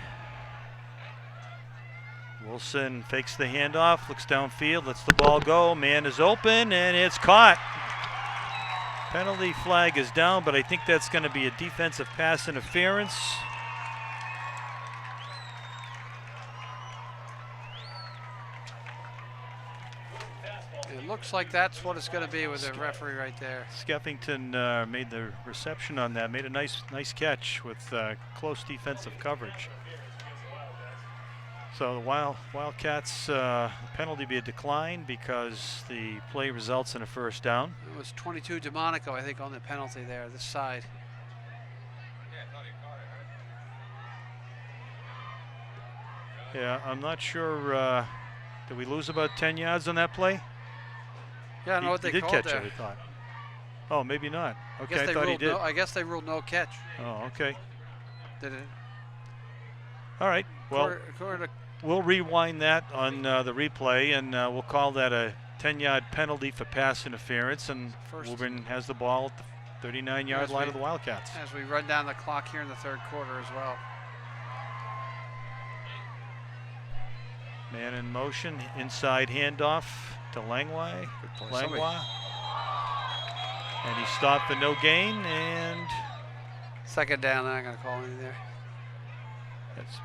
Wilson fakes the handoff, looks downfield, lets the ball go. Man is open, and it's caught. Penalty flag is down, but I think that's going to be a defensive pass interference. It looks like that's what it's going to be with the referee right there. Skeffington made the reception on that, made a nice catch with close defensive coverage. So the Wildcats penalty be a decline because the play results in a first down. It was 22 DeMonico, I think, on the penalty there, this side. Yeah, I'm not sure. Did we lose about 10 yards on that play? Yeah, I don't know what they did called catch there. it, I thought. Oh, maybe not. Okay, I thought he did. I guess they ruled no catch. Oh, okay. Did it? All right. Well, according to we'll rewind that on the replay, and we'll call that a 10-yard penalty for pass interference, and Woburn has the ball at the 39-yard line of the Wildcats. As we run down the clock here in the third quarter as well. Man in motion, inside handoff to Langlois. Langlois. And he stopped for no gain, and second down, they're not going to call anything there. That's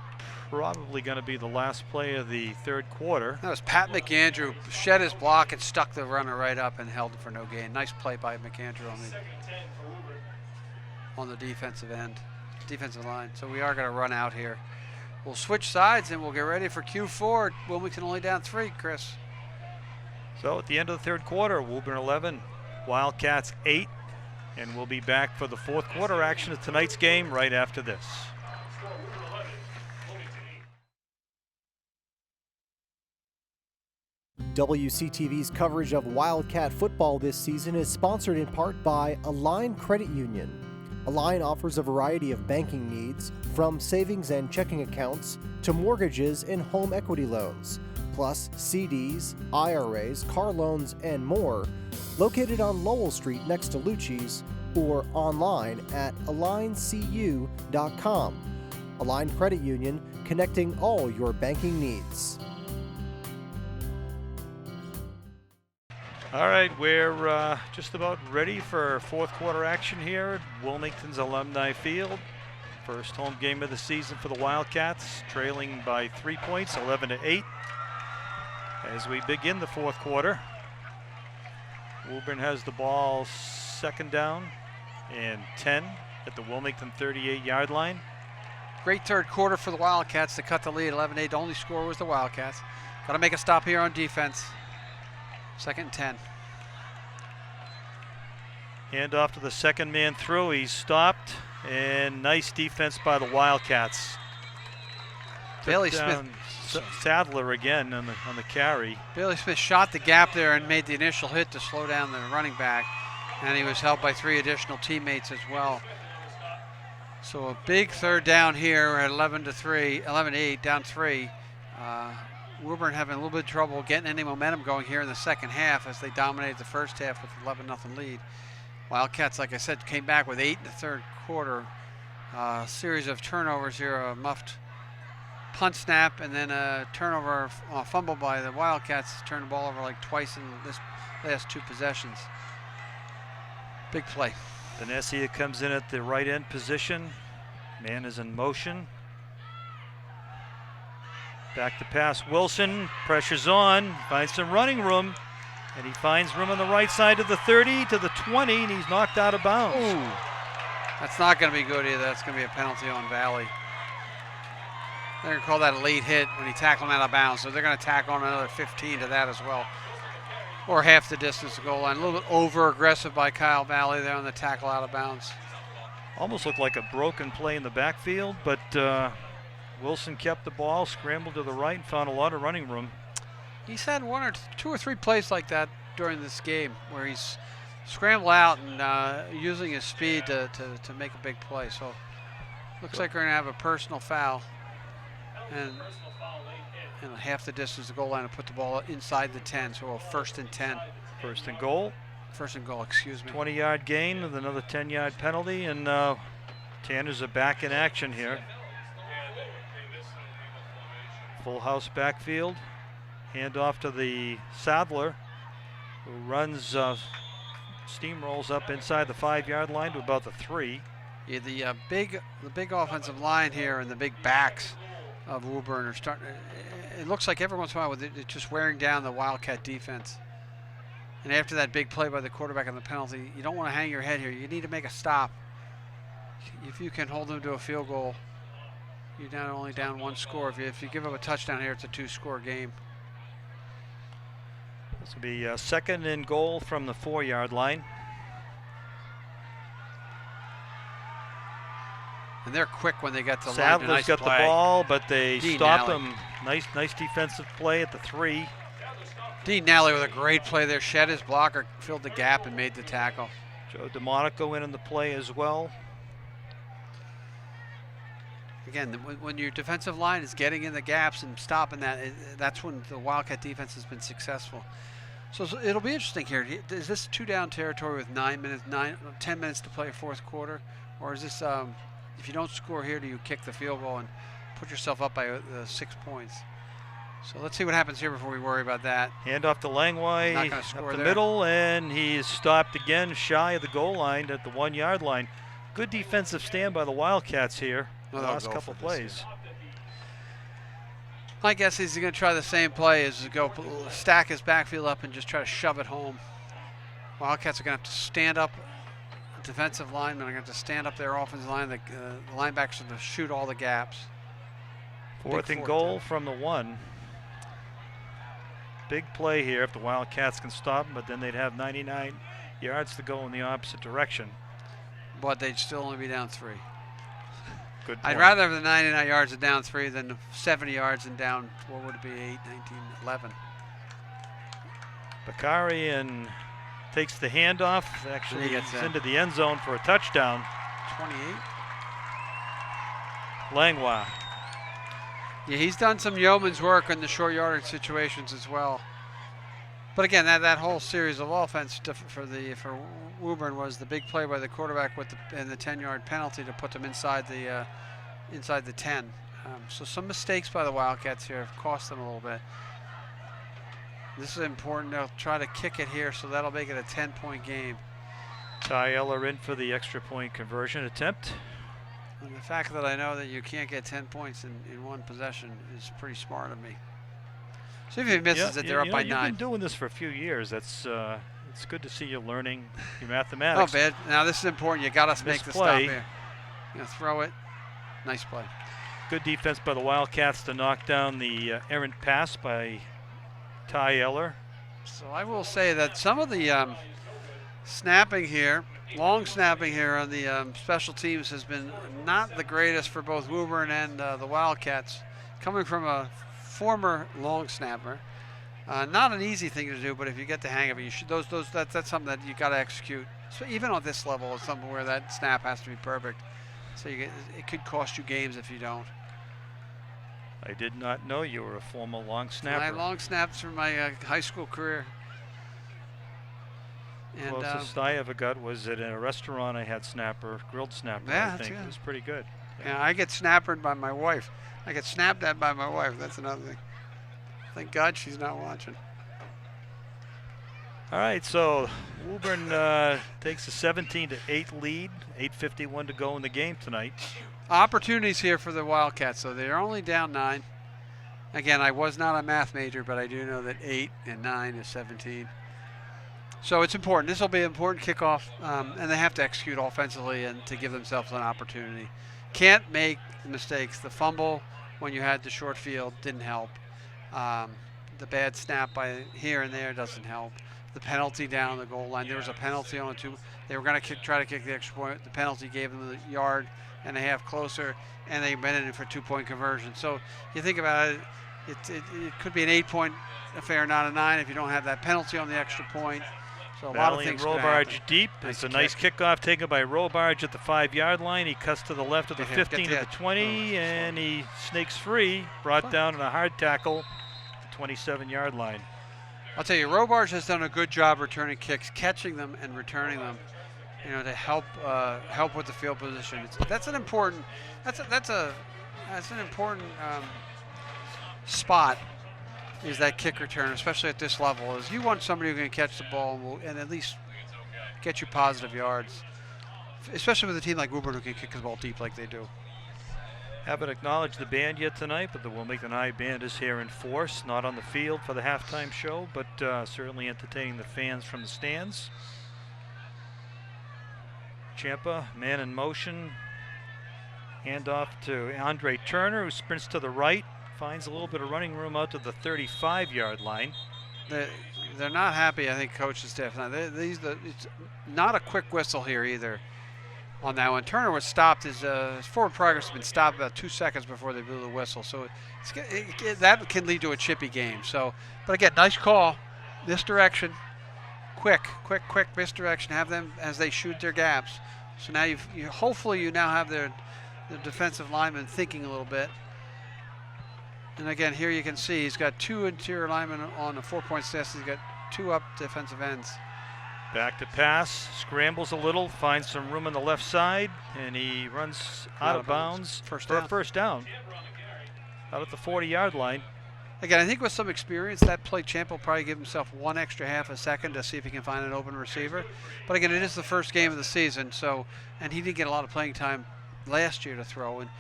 probably going to be the last play of the third quarter. That was Pat McAndrew, shed his block and stuck the runner right up and held it for no gain. Nice play by McAndrew on the defensive line. So we are going to run out here. We'll switch sides and we'll get ready for Q4. Wilmington only down 3, Chris. So at the end of the third quarter, Woburn 11, Wildcats 8, and we'll be back for the fourth quarter action of tonight's game right after this. WCTV's coverage of Wildcat football this season is sponsored in part by Align Credit Union. Align offers a variety of banking needs, from savings and checking accounts to mortgages and home equity loans, plus CDs, IRAs, car loans, and more, located on Lowell Street next to Lucci's or online at aligncu.com. Align Credit Union, connecting all your banking needs. All right, we're just about ready for fourth quarter action here at Wilmington's Alumni Field. First home game of the season for the Wildcats, trailing by 3 points, 11-8. As we begin the fourth quarter, Woburn has the ball, second down and 10 at the Wilmington 38-yard line. Great third quarter for the Wildcats to cut the lead, 11-8. The only score was the Wildcats. Got to make a stop here on defense. Second and 10. Hand off to the second man through. He's stopped, and nice defense by the Wildcats. Bailey Smith. Sadler again on the carry. Bailey Smith shot the gap there and made the initial hit to slow down the running back, and he was helped by 3 additional teammates as well. So a big third down here at 11-8, down 3. Woburn having a little bit of trouble getting any momentum going here in the second half as they dominated the first half with 11-0 lead. Wildcats, like I said, came back with 8 in the third quarter. Series of turnovers here, a muffed punt snap, and then a turnover, fumble by the Wildcats. Turned the ball over like twice in this last 2 possessions. Big play. Venesia comes in at the right end position. Man is in motion. Back to pass, Wilson, pressure's on, finds some running room, and he finds room on the right side of the 30 to the 20, and he's knocked out of bounds. Ooh. That's not going to be good either. That's going to be a penalty on Valley. They're going to call that a late hit when he tackled him out of bounds, so they're going to tack on another 15 to that as well. Or half the distance to goal line. A little bit over-aggressive by Kyle Valley there on the tackle out of bounds. Almost looked like a broken play in the backfield, but Wilson kept the ball, scrambled to the right, and found a lot of running room. He's had 2 or 3 plays like that during this game where he's scrambled out and using his speed to make a big play. So looks like we're going to have a personal foul and half the distance to goal line to put the ball inside the 10. So a first and 10. First and goal. First and goal, excuse me. 20-yard gain with another 10-yard penalty, and Tanners are back in action here. Full house backfield. Hand off to the Sadler, who runs, steamrolls up inside the 5-yard line to about the 3. Yeah, the big offensive line here and the big backs of Woburn are starting. It looks like every once in a while it's just wearing down the Wildcat defense. And after that big play by the quarterback on the penalty, you don't want to hang your head here. You need to make a stop. If you can hold them to a field goal, you're only down 1 score. If you give up a touchdown here, it's a 2-score game. This will be 2nd and goal from the 4-yard line. And they're quick when they get to the line. Sadler's Nice got play. the ball, but they Dean stop Nally. him. Nice defensive play at the 3. Dean Nally with a great play there. Shed his blocker, filled the gap, and made the tackle. Joe DeMonico in the play as well. Again, when your defensive line is getting in the gaps and stopping that, that's when the Wildcat defense has been successful. So it'll be interesting here. Is this 2-down territory with 10 minutes to play 4th quarter? Or is this, if you don't score here, do you kick the field goal and put yourself up by 6 points? So let's see what happens here before we worry about that. Hand off to Langway Not gonna score up the there. middle, and he's stopped again shy of the goal line at the 1-yard line. Good defensive stand by the Wildcats here. Well, The they'll last go couple for plays. this, My guess is he's going to try the same play, is to go stack his backfield up and just try to shove it home. Wildcats are going to have to stand up. Defensive linemen are going to have to stand up their offensive line. The linebackers are going to shoot all the gaps. 4th and goal from the 1. Big play here if the Wildcats can stop them, but then they'd have 99 yards to go in the opposite direction. But they'd still only be down 3. Good I'd point. rather have the 99 yards and down 3 than 70 yards and down, what would it be, 8, 19, 11. Bakari and takes the handoff. Actually He gets gets in. into the end zone for a touchdown. 28. Langlois. Yeah, he's done some yeoman's work in the short yardage situations as well. But again, that whole series of offense for Woburn was the big play by the quarterback and the 10-yard penalty to put them inside the 10. So some mistakes by the Wildcats here have cost them a little bit. This is important. They'll try to kick it here, so that'll make it a 10-point game. Ty Eller in for the extra point conversion attempt. And the fact that I know that you can't get 10 points in one possession is pretty smart of me. So if he misses it, they're up by 9. You've been doing this for a few years. That's it's good to see you learning your mathematics. Oh, bad. Now this is important. You got to make the stop Misplay. here. You know, throw it. Nice play. Good defense by the Wildcats to knock down the errant pass by Ty Eller. So I will say that some of the snapping here, long snapping here on the special teams has been not the greatest for both Woburn and the Wildcats. Coming from a former long snapper, not an easy thing to do, but if you get the hang of it, you should. That's something that you got to execute. So even on this level, it's something where that snap has to be perfect. So it could cost you games if you don't. I did not know you were a former long snapper. I long snapped through my high school career. And Closest I ever got was at a restaurant. I had snapper, grilled snapper. Yeah, I that's think good. it was pretty good. yeah, I get snappered by my wife. I get snapped at by my wife. That's another thing. Thank God she's not watching. All right, so Woburn takes a 17-8 lead. 8:51 to go in the game tonight. Opportunities here for the Wildcats, so they're only down 9. Again, I was not a math major, but I do know that 8 and 9 is 17. So it's important. This will be an important kickoff, and they have to execute offensively and to give themselves an opportunity. Can't make mistakes. The fumble when you had the short field didn't help. The bad snap by here and there doesn't help. The penalty down the goal line. There was a penalty on the 2. They were going to try to kick the extra point. The penalty gave them the yard and a half closer, and they went in for 2-point conversion. So you think about it, it could be an 8-point affair, not a 9, if you don't have that penalty on the extra point. So a lot of things could happen. Robarge deep. It's a nice kickoff taken by Robarge at the 5-yard line. He cuts to the left of the 15 to the 20, and he snakes free. Brought down in a hard tackle at the 27-yard line. I'll tell you, Robarge has done a good job returning kicks, catching them and returning them. to help with the field position. That's an important spot, is that kick return, especially at this level. Is you want somebody who can catch the ball and at least get you positive yards, especially with a team like Woburn who can kick the ball deep like they do. Haven't acknowledged the band yet tonight, but the Wilmington High band is here in force, not on the field for the halftime show, but certainly entertaining the fans from the stands. Ciampa, man in motion, handoff to Andre Turner, who sprints to the right, finds a little bit of running room out to the 35-yard line. They're not happy, I think, coaching staff. It's not a quick whistle here either on that one. Turner was stopped. His forward progress has been stopped about 2 seconds before they blew the whistle. So that can lead to a chippy game. So, but again, nice call. Misdirection. Quick misdirection. Have them as they shoot their gaps. So now hopefully you now have the defensive lineman thinking a little bit. And again, here you can see he's got 2 interior linemen on a 4-point stance. He's got 2 up defensive ends. Back to pass, scrambles a little, finds some room on the left side, and he runs out of bounds for a first down. Out at the 40-yard line. Again, I think with some experience, that play Ciampa will probably give himself 1 extra half a second to see if he can find an open receiver. But again, it is the first game of the season, and he didn't get a lot of playing time last year to throw. And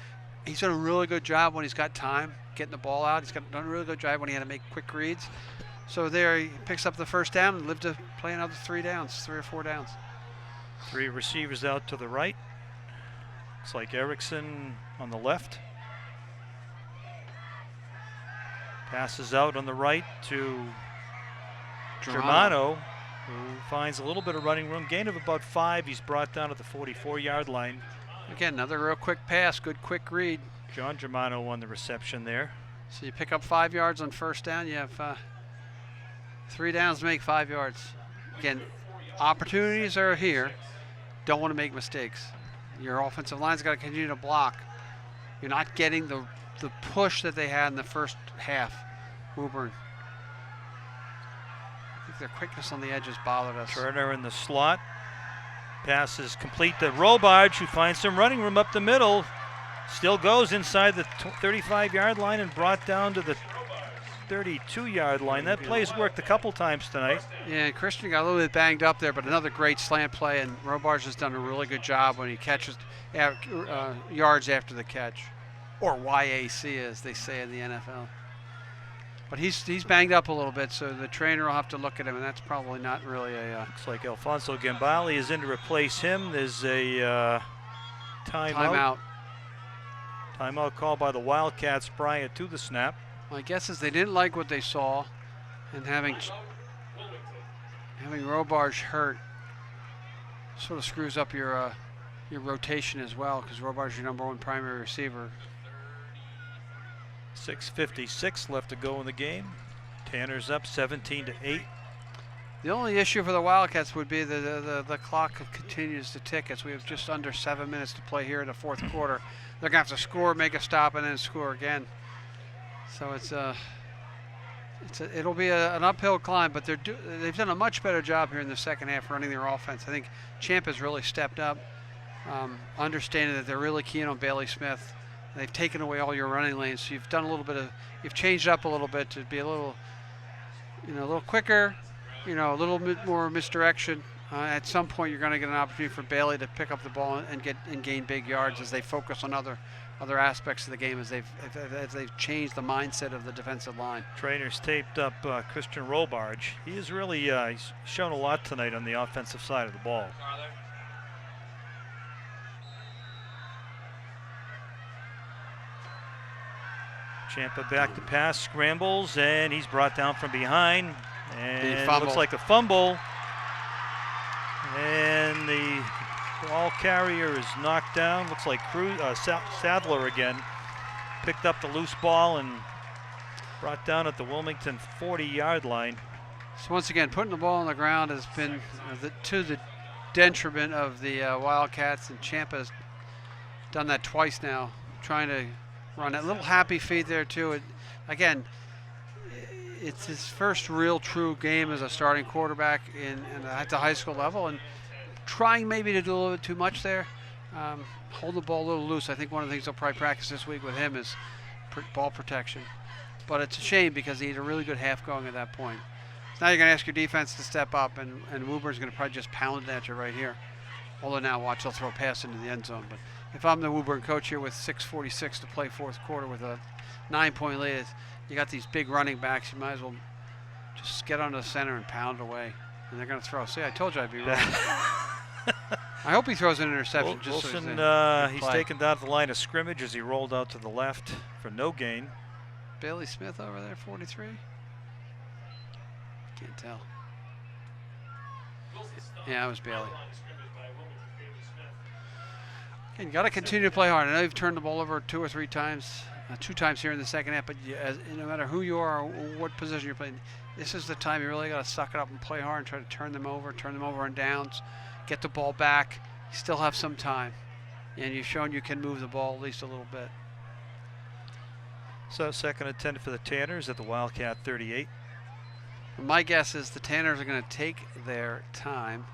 he's done a really good job when he's got time getting the ball out. He's done a really good job when he had to make quick reads. So there he picks up the first down and lived to play another 3 or 4 downs. 3 receivers out to the right. Looks like Erickson on the left. Passes out on the right to Germano, who finds a little bit of running room. Gain of about 5. He's brought down at the 44-yard line. Again, another real quick pass, good quick read. John Germano won the reception there. So you pick up 5 yards on first down. You have 3 downs to make 5 yards. Again, opportunities are here. Don't want to make mistakes. Your offensive line's got to continue to block. You're not getting the push that they had in the first half, Woburn. I think their quickness on the edges bothered us. Turner in the slot. Pass is complete to Robarge, who finds some running room up the middle. Still goes inside the 35-yard line and brought down to the 32-yard line. That play's worked a couple times tonight. Yeah, Christian got a little bit banged up there, but another great slant play, and Robarge has done a really good job when he catches yards after the catch, or YAC as they say in the NFL. But he's banged up a little bit, so the trainer will have to look at him, and that's probably not really a... Looks like Alfonso Gambale is in to replace him. There's a timeout. Timeout called by the Wildcats prior to the snap. My guess is they didn't like what they saw, and having Robarge hurt sort of screws up your rotation as well, because Robarge is your #1 primary receiver. 6:56 left to go in the game. Tanner's up 17-8. The only issue for the Wildcats would be the clock continues to tick as we have just under 7 minutes to play here in the fourth quarter. They're going to have to score, make a stop, and then score again. So it'll be an uphill climb, but they've done a much better job here in the second half running their offense. I think Champ has really stepped up, understanding that they're really keen on Bailey Smith. They've taken away all your running lanes, so you've done a little bit of, you've changed up a little bit to be a little quicker, a little bit more misdirection. At some point, you're going to get an opportunity for Bailey to pick up the ball and gain big yards as they focus on other aspects of the game as they've changed the mindset of the defensive line. Trainers taped up Christian Robarge. He is really he's shown a lot tonight on the offensive side of the ball. Ciampa back to pass, scrambles, and he's brought down from behind. And looks like a fumble. And the ball carrier is knocked down. Looks like Sadler again picked up the loose ball and brought down at the Wilmington 40-yard line. So once again, putting the ball on the ground has been to the detriment of the Wildcats, and Ciampa's done that twice now, trying to run that little happy feet there too. Again, it's his first real true game as a starting quarterback at the high school level, and trying maybe to do a little bit too much there. Hold the ball a little loose. I think one of the things they'll probably practice this week with him is ball protection. But it's a shame because he had a really good half going at that point. So now you're going to ask your defense to step up, and Woburn's going to probably just pound it at you right here. Although now, watch, they'll throw a pass into the end zone. But if I'm the Woburn coach here with 6:46 to play fourth quarter with a 9-point lead, you got these big running backs. You might as well just get onto the center and pound away. And they're going to throw. See, I told you I'd be wrong. I hope he throws an interception. Wilson, he's taken down to the line of scrimmage as he rolled out to the left for no gain. Bailey Smith over there, 43. Can't tell. Yeah, it was Bailey. And you got to continue to play hard. I know you've turned the ball over 2 or 3 times, 2 times here in the second half, but no matter who you are or what position you're playing, this is the time you really got to suck it up and play hard and try to turn them over on downs, get the ball back. You still have some time, and you've shown you can move the ball at least a little bit. So 2nd and 10 for the Tanners at the Wildcat 38. My guess is the Tanners are going to take their time.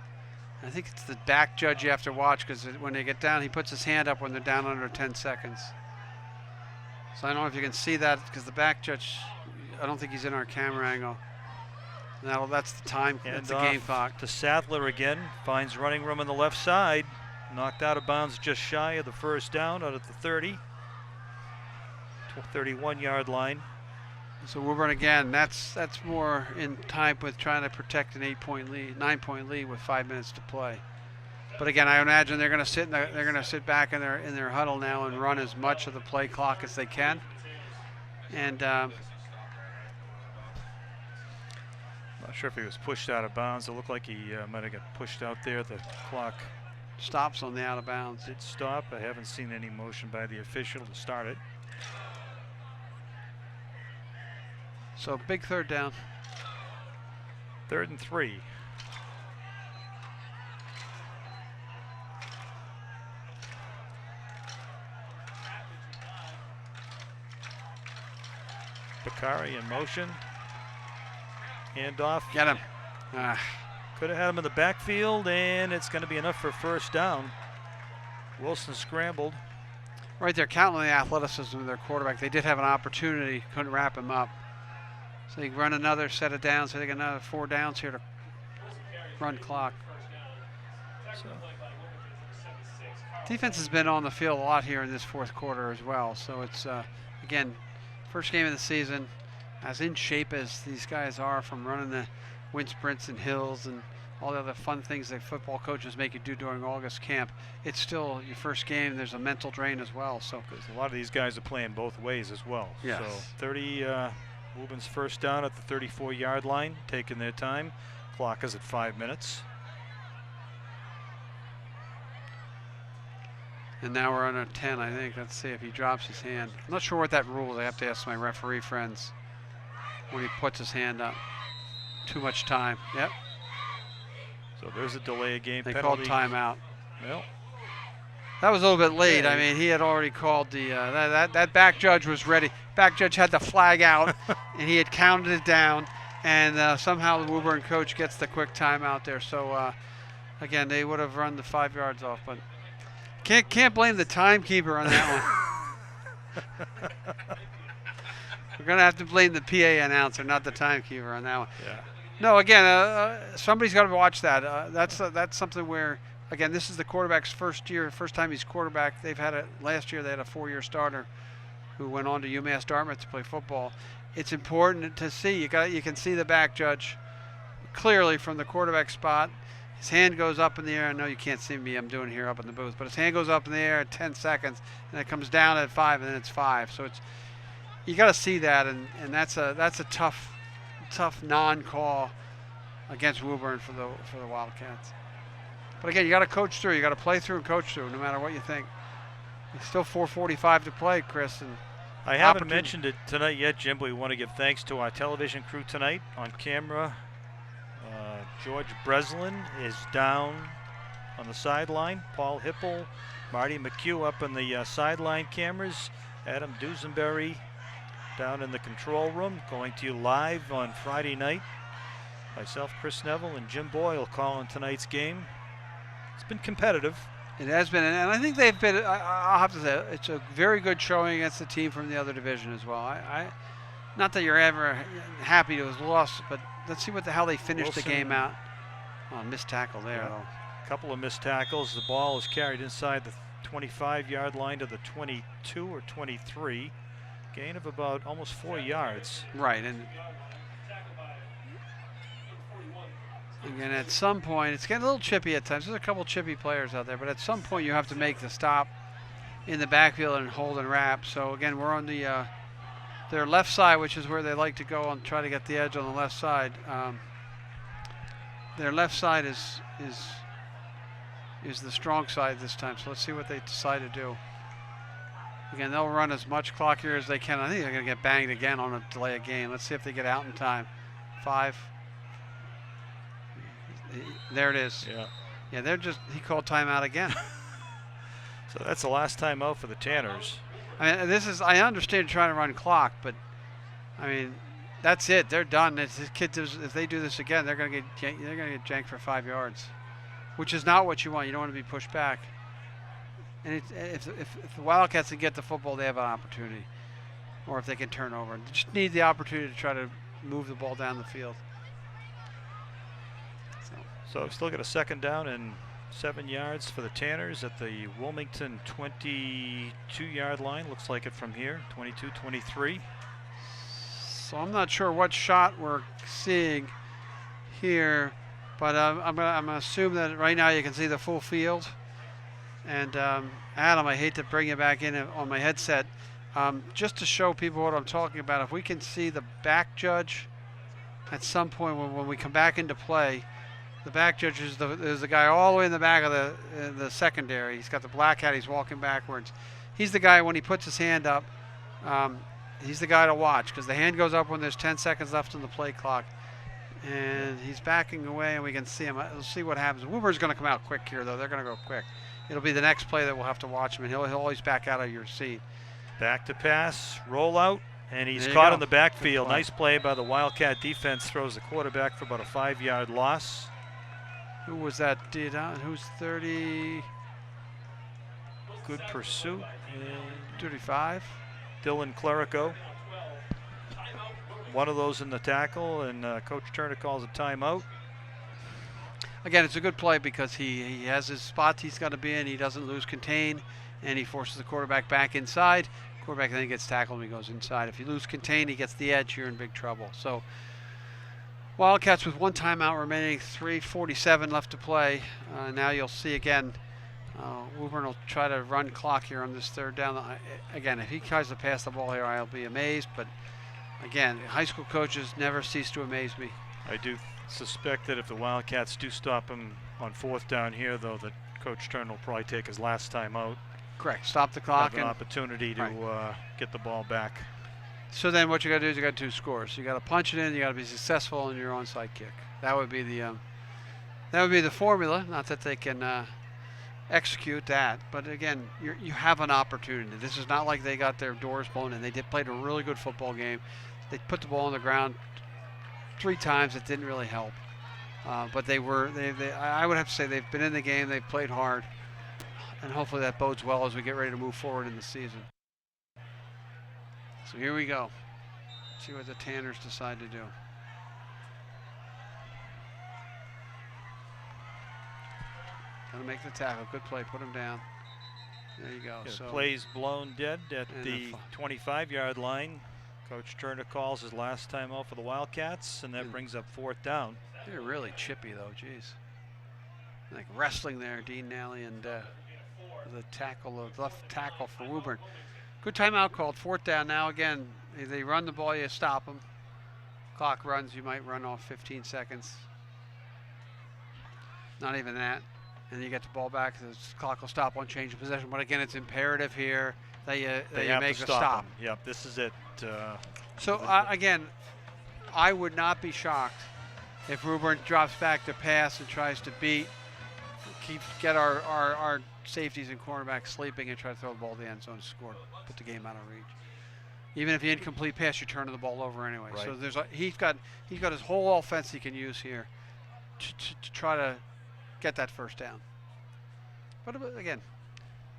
I think it's the back judge you have to watch because when they get down, he puts his hand up when they're down under 10 seconds. So I don't know if you can see that because the back judge, I don't think he's in our camera angle. Now that's the time, that's the game clock. To Sadler again, finds running room on the left side. Knocked out of bounds just shy of the first down out at the 30. 31-yard line. So Woburn again, that's more in time with trying to protect an 9-point lead with 5 minutes to play. But again, I imagine they're going to sit back in their huddle now and run as much of the play clock as they can. And not sure if he was pushed out of bounds. It looked like he might have got pushed out there. The clock stops on the out of bounds. Did stop. I haven't seen any motion by the official to start it. So big 3rd down. 3rd and 3. Bakari in motion. Handoff. Get him. Could have had him in the backfield, and it's going to be enough for 1st down. Wilson scrambled. Right there, counting the athleticism of their quarterback. They did have an opportunity, couldn't wrap him up. So they run another set of downs. So they got another 4 downs here to run clock. So defense has been on the field a lot here in this 4th quarter as well. So it's, again, first game of the season. As in shape as these guys are from running the wind sprints and hills and all the other fun things that football coaches make you do during August camp, it's still your first game. There's a mental drain as well. So because a lot of these guys are playing both ways as well. Yes. So 30. Woburn's 1st down at the 34-yard line, taking their time. Clock is at 5 minutes. And now we're on a 10, I think. Let's see if he drops his hand. I'm not sure what that rule is. I have to ask my referee friends when he puts his hand up. Too much time. Yep. So there's a delay of game penalty. They called timeout. Well, that was a little bit late. I mean, he had already called the that back judge was ready. Back judge had the flag out, and he had counted it down, and somehow the Woburn coach gets the quick timeout there. So again, they would have run the 5 yards off, but can't blame the timekeeper on that one. We're gonna have to blame the PA announcer, not the timekeeper on that one. Yeah. No, again, somebody's got to watch that. That's something where. Again, this is the quarterback's first time he's quarterback. Last year they had a 4-year starter who went on to UMass Dartmouth to play football. It's important to see. You can see the back judge clearly from the quarterback spot. His hand goes up in the air. I know you can't see me. I'm doing it here up in the booth, but his hand goes up in the air at 10 seconds, and it comes down at 5, and then it's 5. So you got to see that, and that's a tough non-call against Woburn for the Wildcats. But again, you got to coach through. You got to play through and coach through, no matter what you think. It's still 4:45 to play, Chris. And I haven't mentioned it tonight yet, Jim, but we want to give thanks to our television crew tonight. On camera, George Breslin is down on the sideline. Paul Hipple, Marty McHugh up in the sideline cameras. Adam Dusenberry down in the control room, going to you live on Friday night. Myself, Chris Neville, and Jim Boyle calling tonight's game. it's been competitive. It has been, and I think they've been. I'll have to say it's a very good showing against the team from the other division as well. Not that you're ever happy to have lost, but let's see how they finish the game out. Oh, missed tackle there, though. A couple of missed tackles. The ball is carried inside the 25-yard line to the 22 or 23. Gain of about almost 4 yards. Right, and again, at some point, it's getting a little chippy at times. There's a couple chippy players out there, but at some point you have to make the stop in the backfield and hold and wrap. So again, we're on the their left side, which is where they like to go and try to get the edge on the left side. Their left side is the strong side this time. So let's see what they decide to do. Again, they'll run as much clock here as they can. I think they're going to get banged again on a delay of game. Let's see if they get out in time. 5. There it is. Yeah, he called timeout again. So that's the last time out for the Tanners. I mean, I understand trying to run clock, but I mean, that's it. They're done. If they do this again, they're going to get janked for 5 yards, which is not what you want. You don't want to be pushed back. And if the Wildcats can get the football, they have an opportunity, or if they can turn over. They just need the opportunity to try to move the ball down the field. So we've still got a 2nd down and 7 yards for the Tanners at the Wilmington 22-yard line. Looks like it from here, 22-23. So I'm not sure what shot we're seeing here, but I'm gonna assume that right now you can see the full field. And Adam, I hate to bring you back in on my headset, just to show people what I'm talking about. If we can see the back judge at some point when we come back into play, the back judge is the guy all the way in the back of the secondary. He's got the black hat. He's walking backwards. He's the guy when he puts his hand up. He's the guy to watch because the hand goes up when there's 10 seconds left on the play clock. And he's backing away, and we can see him. We'll see what happens. Wooburn's going to come out quick here, though. They're going to go quick. It'll be the next play that we'll have to watch him, and he'll always back out of your seat. Back to pass, roll out, and he's caught in the backfield. Nice play by the Wildcat defense. Throws the quarterback for about a 5-yard loss. Who was that? Who's 30? Good pursuit. 35. Dylan Clerico. One of those in the tackle, and Coach Turner calls a timeout. Again, it's a good play because he has his spot he's got to be in. He doesn't lose contain, and he forces the quarterback back inside. Quarterback then gets tackled and he goes inside. If you lose contain, he gets the edge, you're in big trouble. So Wildcats with 1 timeout remaining, 3:47 left to play. Now you'll see again, Woburn will try to run clock here on this 3rd down. Again, if he tries to pass the ball here, I'll be amazed. But again, high school coaches never cease to amaze me. I do suspect that if the Wildcats do stop him on 4th down here, though, that Coach Turner will probably take his last time out. Correct. Stop the clock. Have an opportunity to get the ball back. So then what you got to do is you got 2 scores. You got to punch it in. You got to be successful in your onside kick. That would be the formula. Not that they can execute that, but again, you have an opportunity. This is not like they got their doors blown in. They played a really good football game. They put the ball on the ground 3 times. It didn't really help, but I would have to say they've been in the game. They've played hard, and hopefully that bodes well as we get ready to move forward in the season. So here we go. See what the Tanners decide to do. Gonna make the tackle. Good play. Put him down. There you go. Yeah, so plays blown dead at the 25-yard line. Coach Turner calls his last time out for the Wildcats, and that brings up 4th down. They're really chippy, though. Jeez. Like wrestling there, Dean Nally and the left tackle for Woburn. Good timeout called. 4th down. Now again, if they run the ball, you stop them. Clock runs, you might run off 15 seconds. Not even that. And you get the ball back. The clock will stop on change of possession. But again, it's imperative here that you make a stop. Yep, this is it. So again, I would not be shocked if Woburn drops back to pass and tries to get our safeties and cornerbacks sleeping and try to throw the ball to the end zone and score, put the game out of reach. Even if you incomplete pass, you're turning the ball over anyway. Right. So he's got his whole offense he can use here to try to get that 1st down. But again,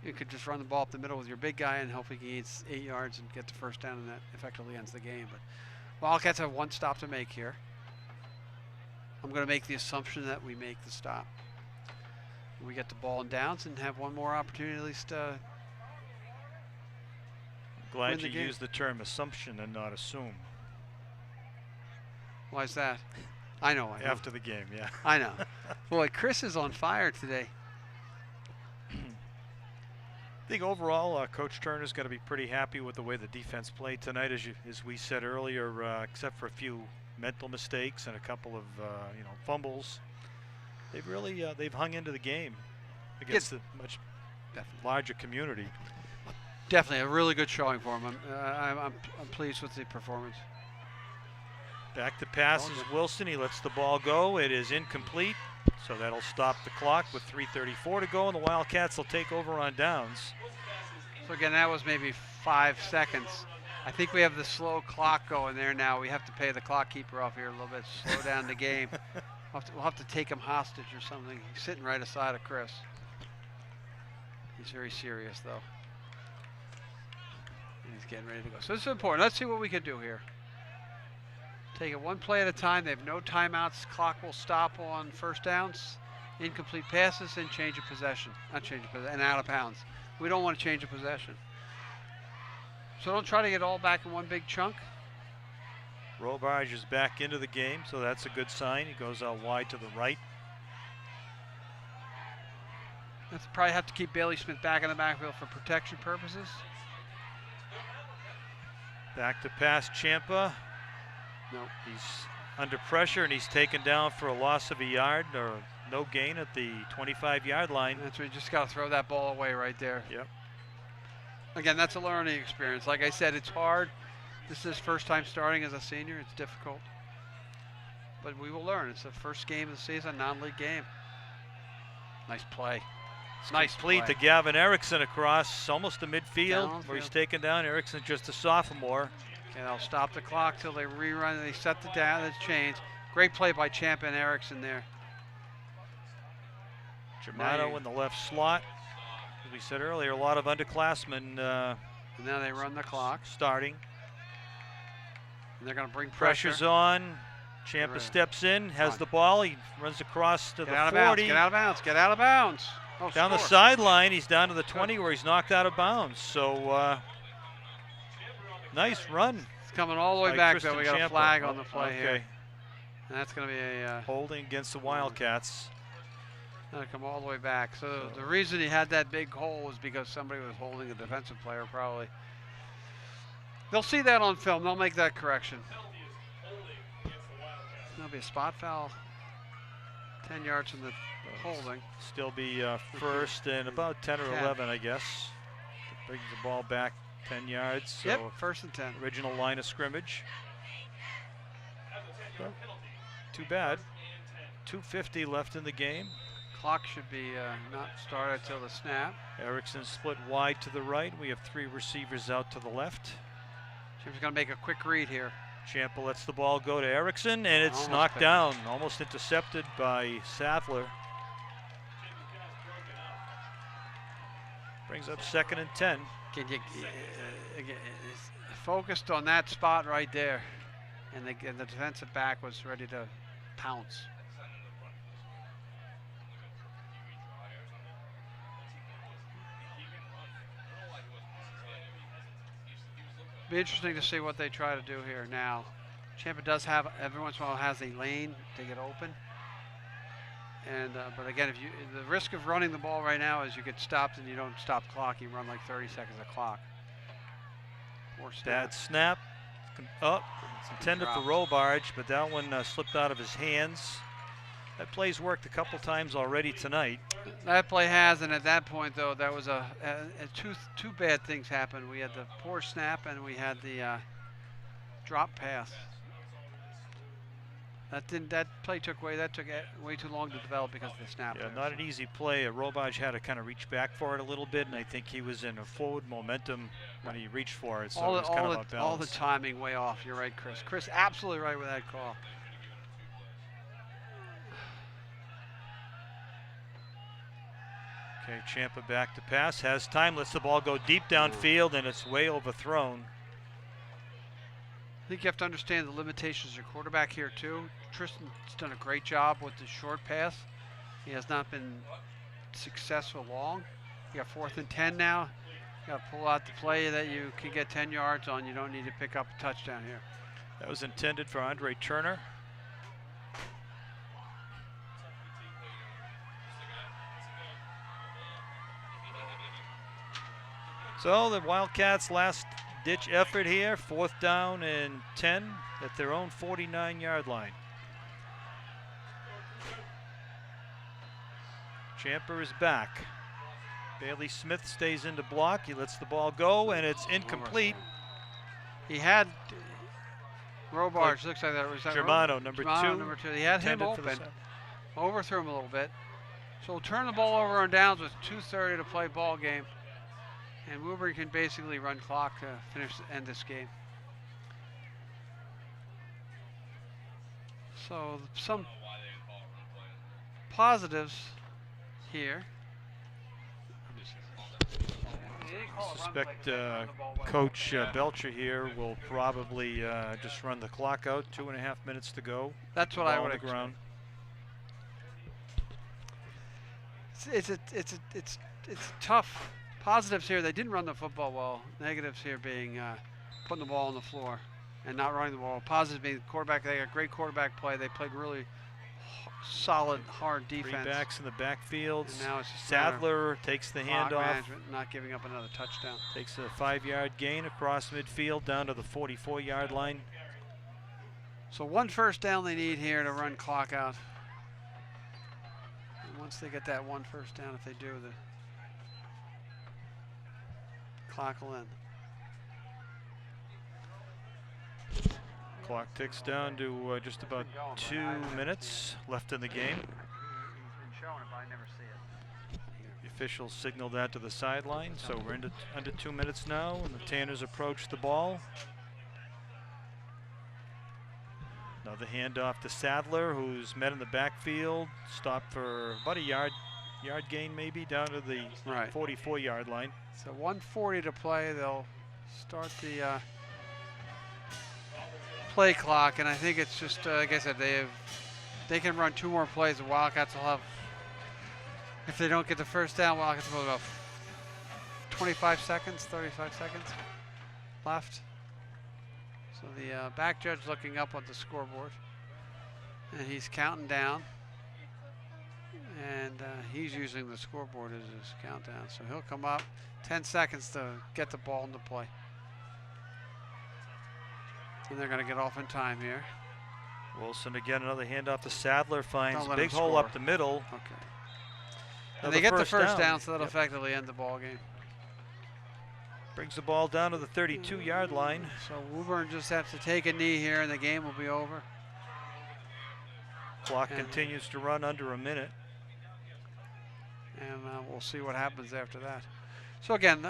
you could just run the ball up the middle with your big guy and hope he gains 8 yards and get the first down, and that effectively ends the game. But Wildcats have one stop to make here. I'm going to make the assumption that we make the stop. We get the ball and downs and have one more opportunity at least. Glad you used the term assumption and not assume. Why is that? I know. After the game, yeah. I know. Boy, Chris is on fire today. I think overall, Coach Turner's got to be pretty happy with the way the defense played tonight, as we said earlier, except for a few mental mistakes and a couple of fumbles. They've really they've hung into the game against a much larger community. Definitely a really good showing for him. I'm pleased with the performance. Back to passes, Wilson. He lets the ball go. It is incomplete, so that'll stop the clock with 3:34 to go, and the Wildcats will take over on downs. So again, that was maybe 5 seconds. I think we have the slow clock going there now. We have to pay the clock keeper off here a little bit, slow down the game. We'll have to take him hostage or something. He's sitting right aside of Chris. He's very serious, though. He's getting ready to go. So this is important. Let's see what we can do here. Take it one play at a time. They have no timeouts. Clock will stop on first downs, incomplete passes, and change of possession. Not change of possession, and out of bounds. We don't want to change of possession. So don't try to get all back in one big chunk. Robarge is back into the game, so that's a good sign. He goes out wide to the right. Let's probably have to keep Bailey Smith back in the backfield for protection purposes. Back to pass, Ciampa. No. He's under pressure, and he's taken down for a loss of a yard, or no gain at the 25-yard line. That's where you just got to throw that ball away right there. Yep. Again, that's a learning experience. Like I said, it's hard. This is his first time starting as a senior. It's difficult. But we will learn. It's the first game of the season, non-league game. Nice play. Nice complete play. to Gavin Erickson across almost the midfield, where he's taken down. Erickson just a sophomore. And they'll stop the clock till they rerun. They set the chains. Great play by Ciampa and Erickson there. Germano in the left slot. As we said earlier, a lot of underclassmen. And now they run the clock. Starting. And they're going to bring pressure. Pressure's on. Ciampa steps in, has the ball. He runs across to the 40. Get out of bounds. Get out of bounds. Oh, down the sideline. He's down to the 20 where he's knocked out of bounds. So nice run. It's coming all the way back, though. We got a flag on the play here. And that's going to be a holding against the Wildcats. That'll come all the way back. So the reason he had that big hole was because somebody was holding a defensive player, probably. They'll see that on film. They'll make that correction. There'll be a spot foul. 10 yards from the holding. Still be first and about 10 or 11, I guess. Brings the ball back 10 yards. So yep, first and 10. Original line of scrimmage. Too bad. 2:50 left in the game. Clock should be not started till the snap. Erickson split wide to the right. We have 3 receivers out to the left. Jim's going to make a quick read here. Ciampa lets the ball go to Erickson, and it's knocked down, almost intercepted by Sadler. Brings up 2nd and 10. Can you focused on that spot right there, and the defensive back was ready to pounce. Be interesting to see what they try to do here now. Ciampa does have, every once in a while, has a lane to get open. And but again, the risk of running the ball right now is you get stopped and you don't stop clock. You run like 30 seconds of clock. Poor snap. Bad snap. Oh, it's intended for Robarge, but that one slipped out of his hands. That play's worked a couple times already tonight. That play has, and at that point, though, that was two bad things happened. We had the poor snap, and we had the drop pass. That play took way too long to develop because of the snap. Yeah, not an easy play. Robarge had to kind of reach back for it a little bit, and I think he was in a forward momentum when he reached for it. So it was kind of out of balance. All the timing way off. You're right, Chris. Chris, absolutely right with that call. Okay, Ciampa back to pass, has time, lets the ball go deep downfield, and it's way overthrown. I think you have to understand the limitations of your quarterback here too. Tristan's done a great job with the short pass. He has not been successful long. You got 4th and 10 now. You got to pull out the play that you can get 10 yards on. You don't need to pick up a touchdown here. That was intended for Andre Turner. So the Wildcats' last-ditch effort here, 4th down and 10 at their own 49-yard line. Ciampa is back. Bailey Smith stays in to block. He lets the ball go, and it's incomplete. He had Robards, looks like that was that Germano, number Germano, 2. He had him open, overthrew him a little bit. So we'll turn the ball over on downs with 2:30 to play ball game. And Woburn can basically run clock to end this game. So some positives here. I suspect Coach Belcher here will probably just run the clock out. 2.5 minutes to go. That's what I would expect. It's tough. Positives here, they didn't run the football well. Negatives here being putting the ball on the floor and not running the ball. Positives being the quarterback. They got great quarterback play. They played really solid, hard defense. 3 backs in the backfield. And now it's just Sadler takes the handoff. Not giving up another touchdown. Takes a 5-yard gain across midfield down to the 44-yard line. So 1 first down they need here to run clock out. And once they get that 1 first down, if they do, the clock will end. Clock ticks down to just about 2 minutes left in the game. The officials signal that to the sideline, so we're into under 2 minutes now, and the Tanners approach the ball. Another handoff to Sadler, who's met in the backfield, stopped for about a yard gain maybe, down to the 44-yard line. So 1:40 to play. They'll start the play clock, and I think it's just like I said, they can run 2 more plays. The Wildcats will have, if they don't get the first down, Wildcats will have about 25 seconds, 35 seconds left. So the back judge looking up on the scoreboard, and he's counting down. And he's using the scoreboard as his countdown. So he'll come up, 10 seconds to get the ball into play. And they're going to get off in time here. Wilson again, another handoff to Sadler, finds Don't let big him hole score. up the middle. Okay. And they get the first down, so that'll effectively end the ball game. Brings the ball down to the 32-yard line. So Woburn just has to take a knee here, and the game will be over. Clock continues to run under a minute. And we'll see what happens after that. So again,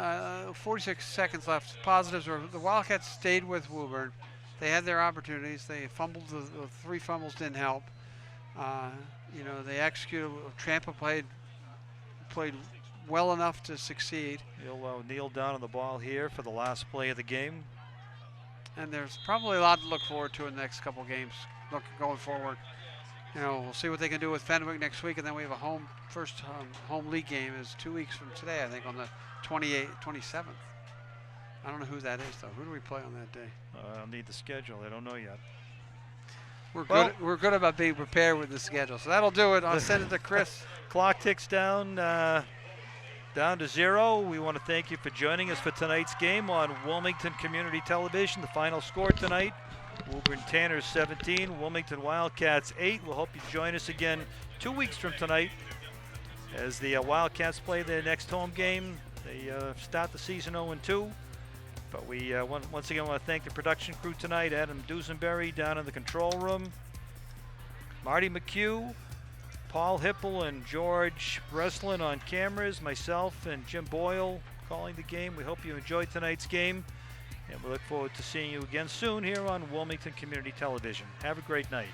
46 seconds left. Positives were the Wildcats stayed with Woburn. They had their opportunities. They fumbled. The 3 fumbles didn't help. You know, they executed. Ciampa played well enough to succeed. He'll kneel down on the ball here for the last play of the game. And there's probably a lot to look forward to in the next couple games going forward. You know, we'll see what they can do with Fenwick next week, and then we have a first home league game is 2 weeks from today, I think, on the 27th. I don't know who that is, though. Who do we play on that day? I'll need the schedule. I don't know yet. We're good about being prepared with the schedule, so that'll do it. I'll send it to Chris. Clock ticks down to 0. We want to thank you for joining us for tonight's game on Wilmington Community Television. The final score tonight: Woburn Tanners 17, Wilmington Wildcats 8. We'll hope you join us again 2 weeks from tonight as the Wildcats play their next home game. They start the season 0-2. But we once again want to thank the production crew tonight: Adam Dusenberry down in the control room, Marty McHugh, Paul Hipple, and George Breslin on cameras, myself and Jim Boyle calling the game. We hope you enjoyed tonight's game, and we look forward to seeing you again soon here on Wilmington Community Television. Have a great night.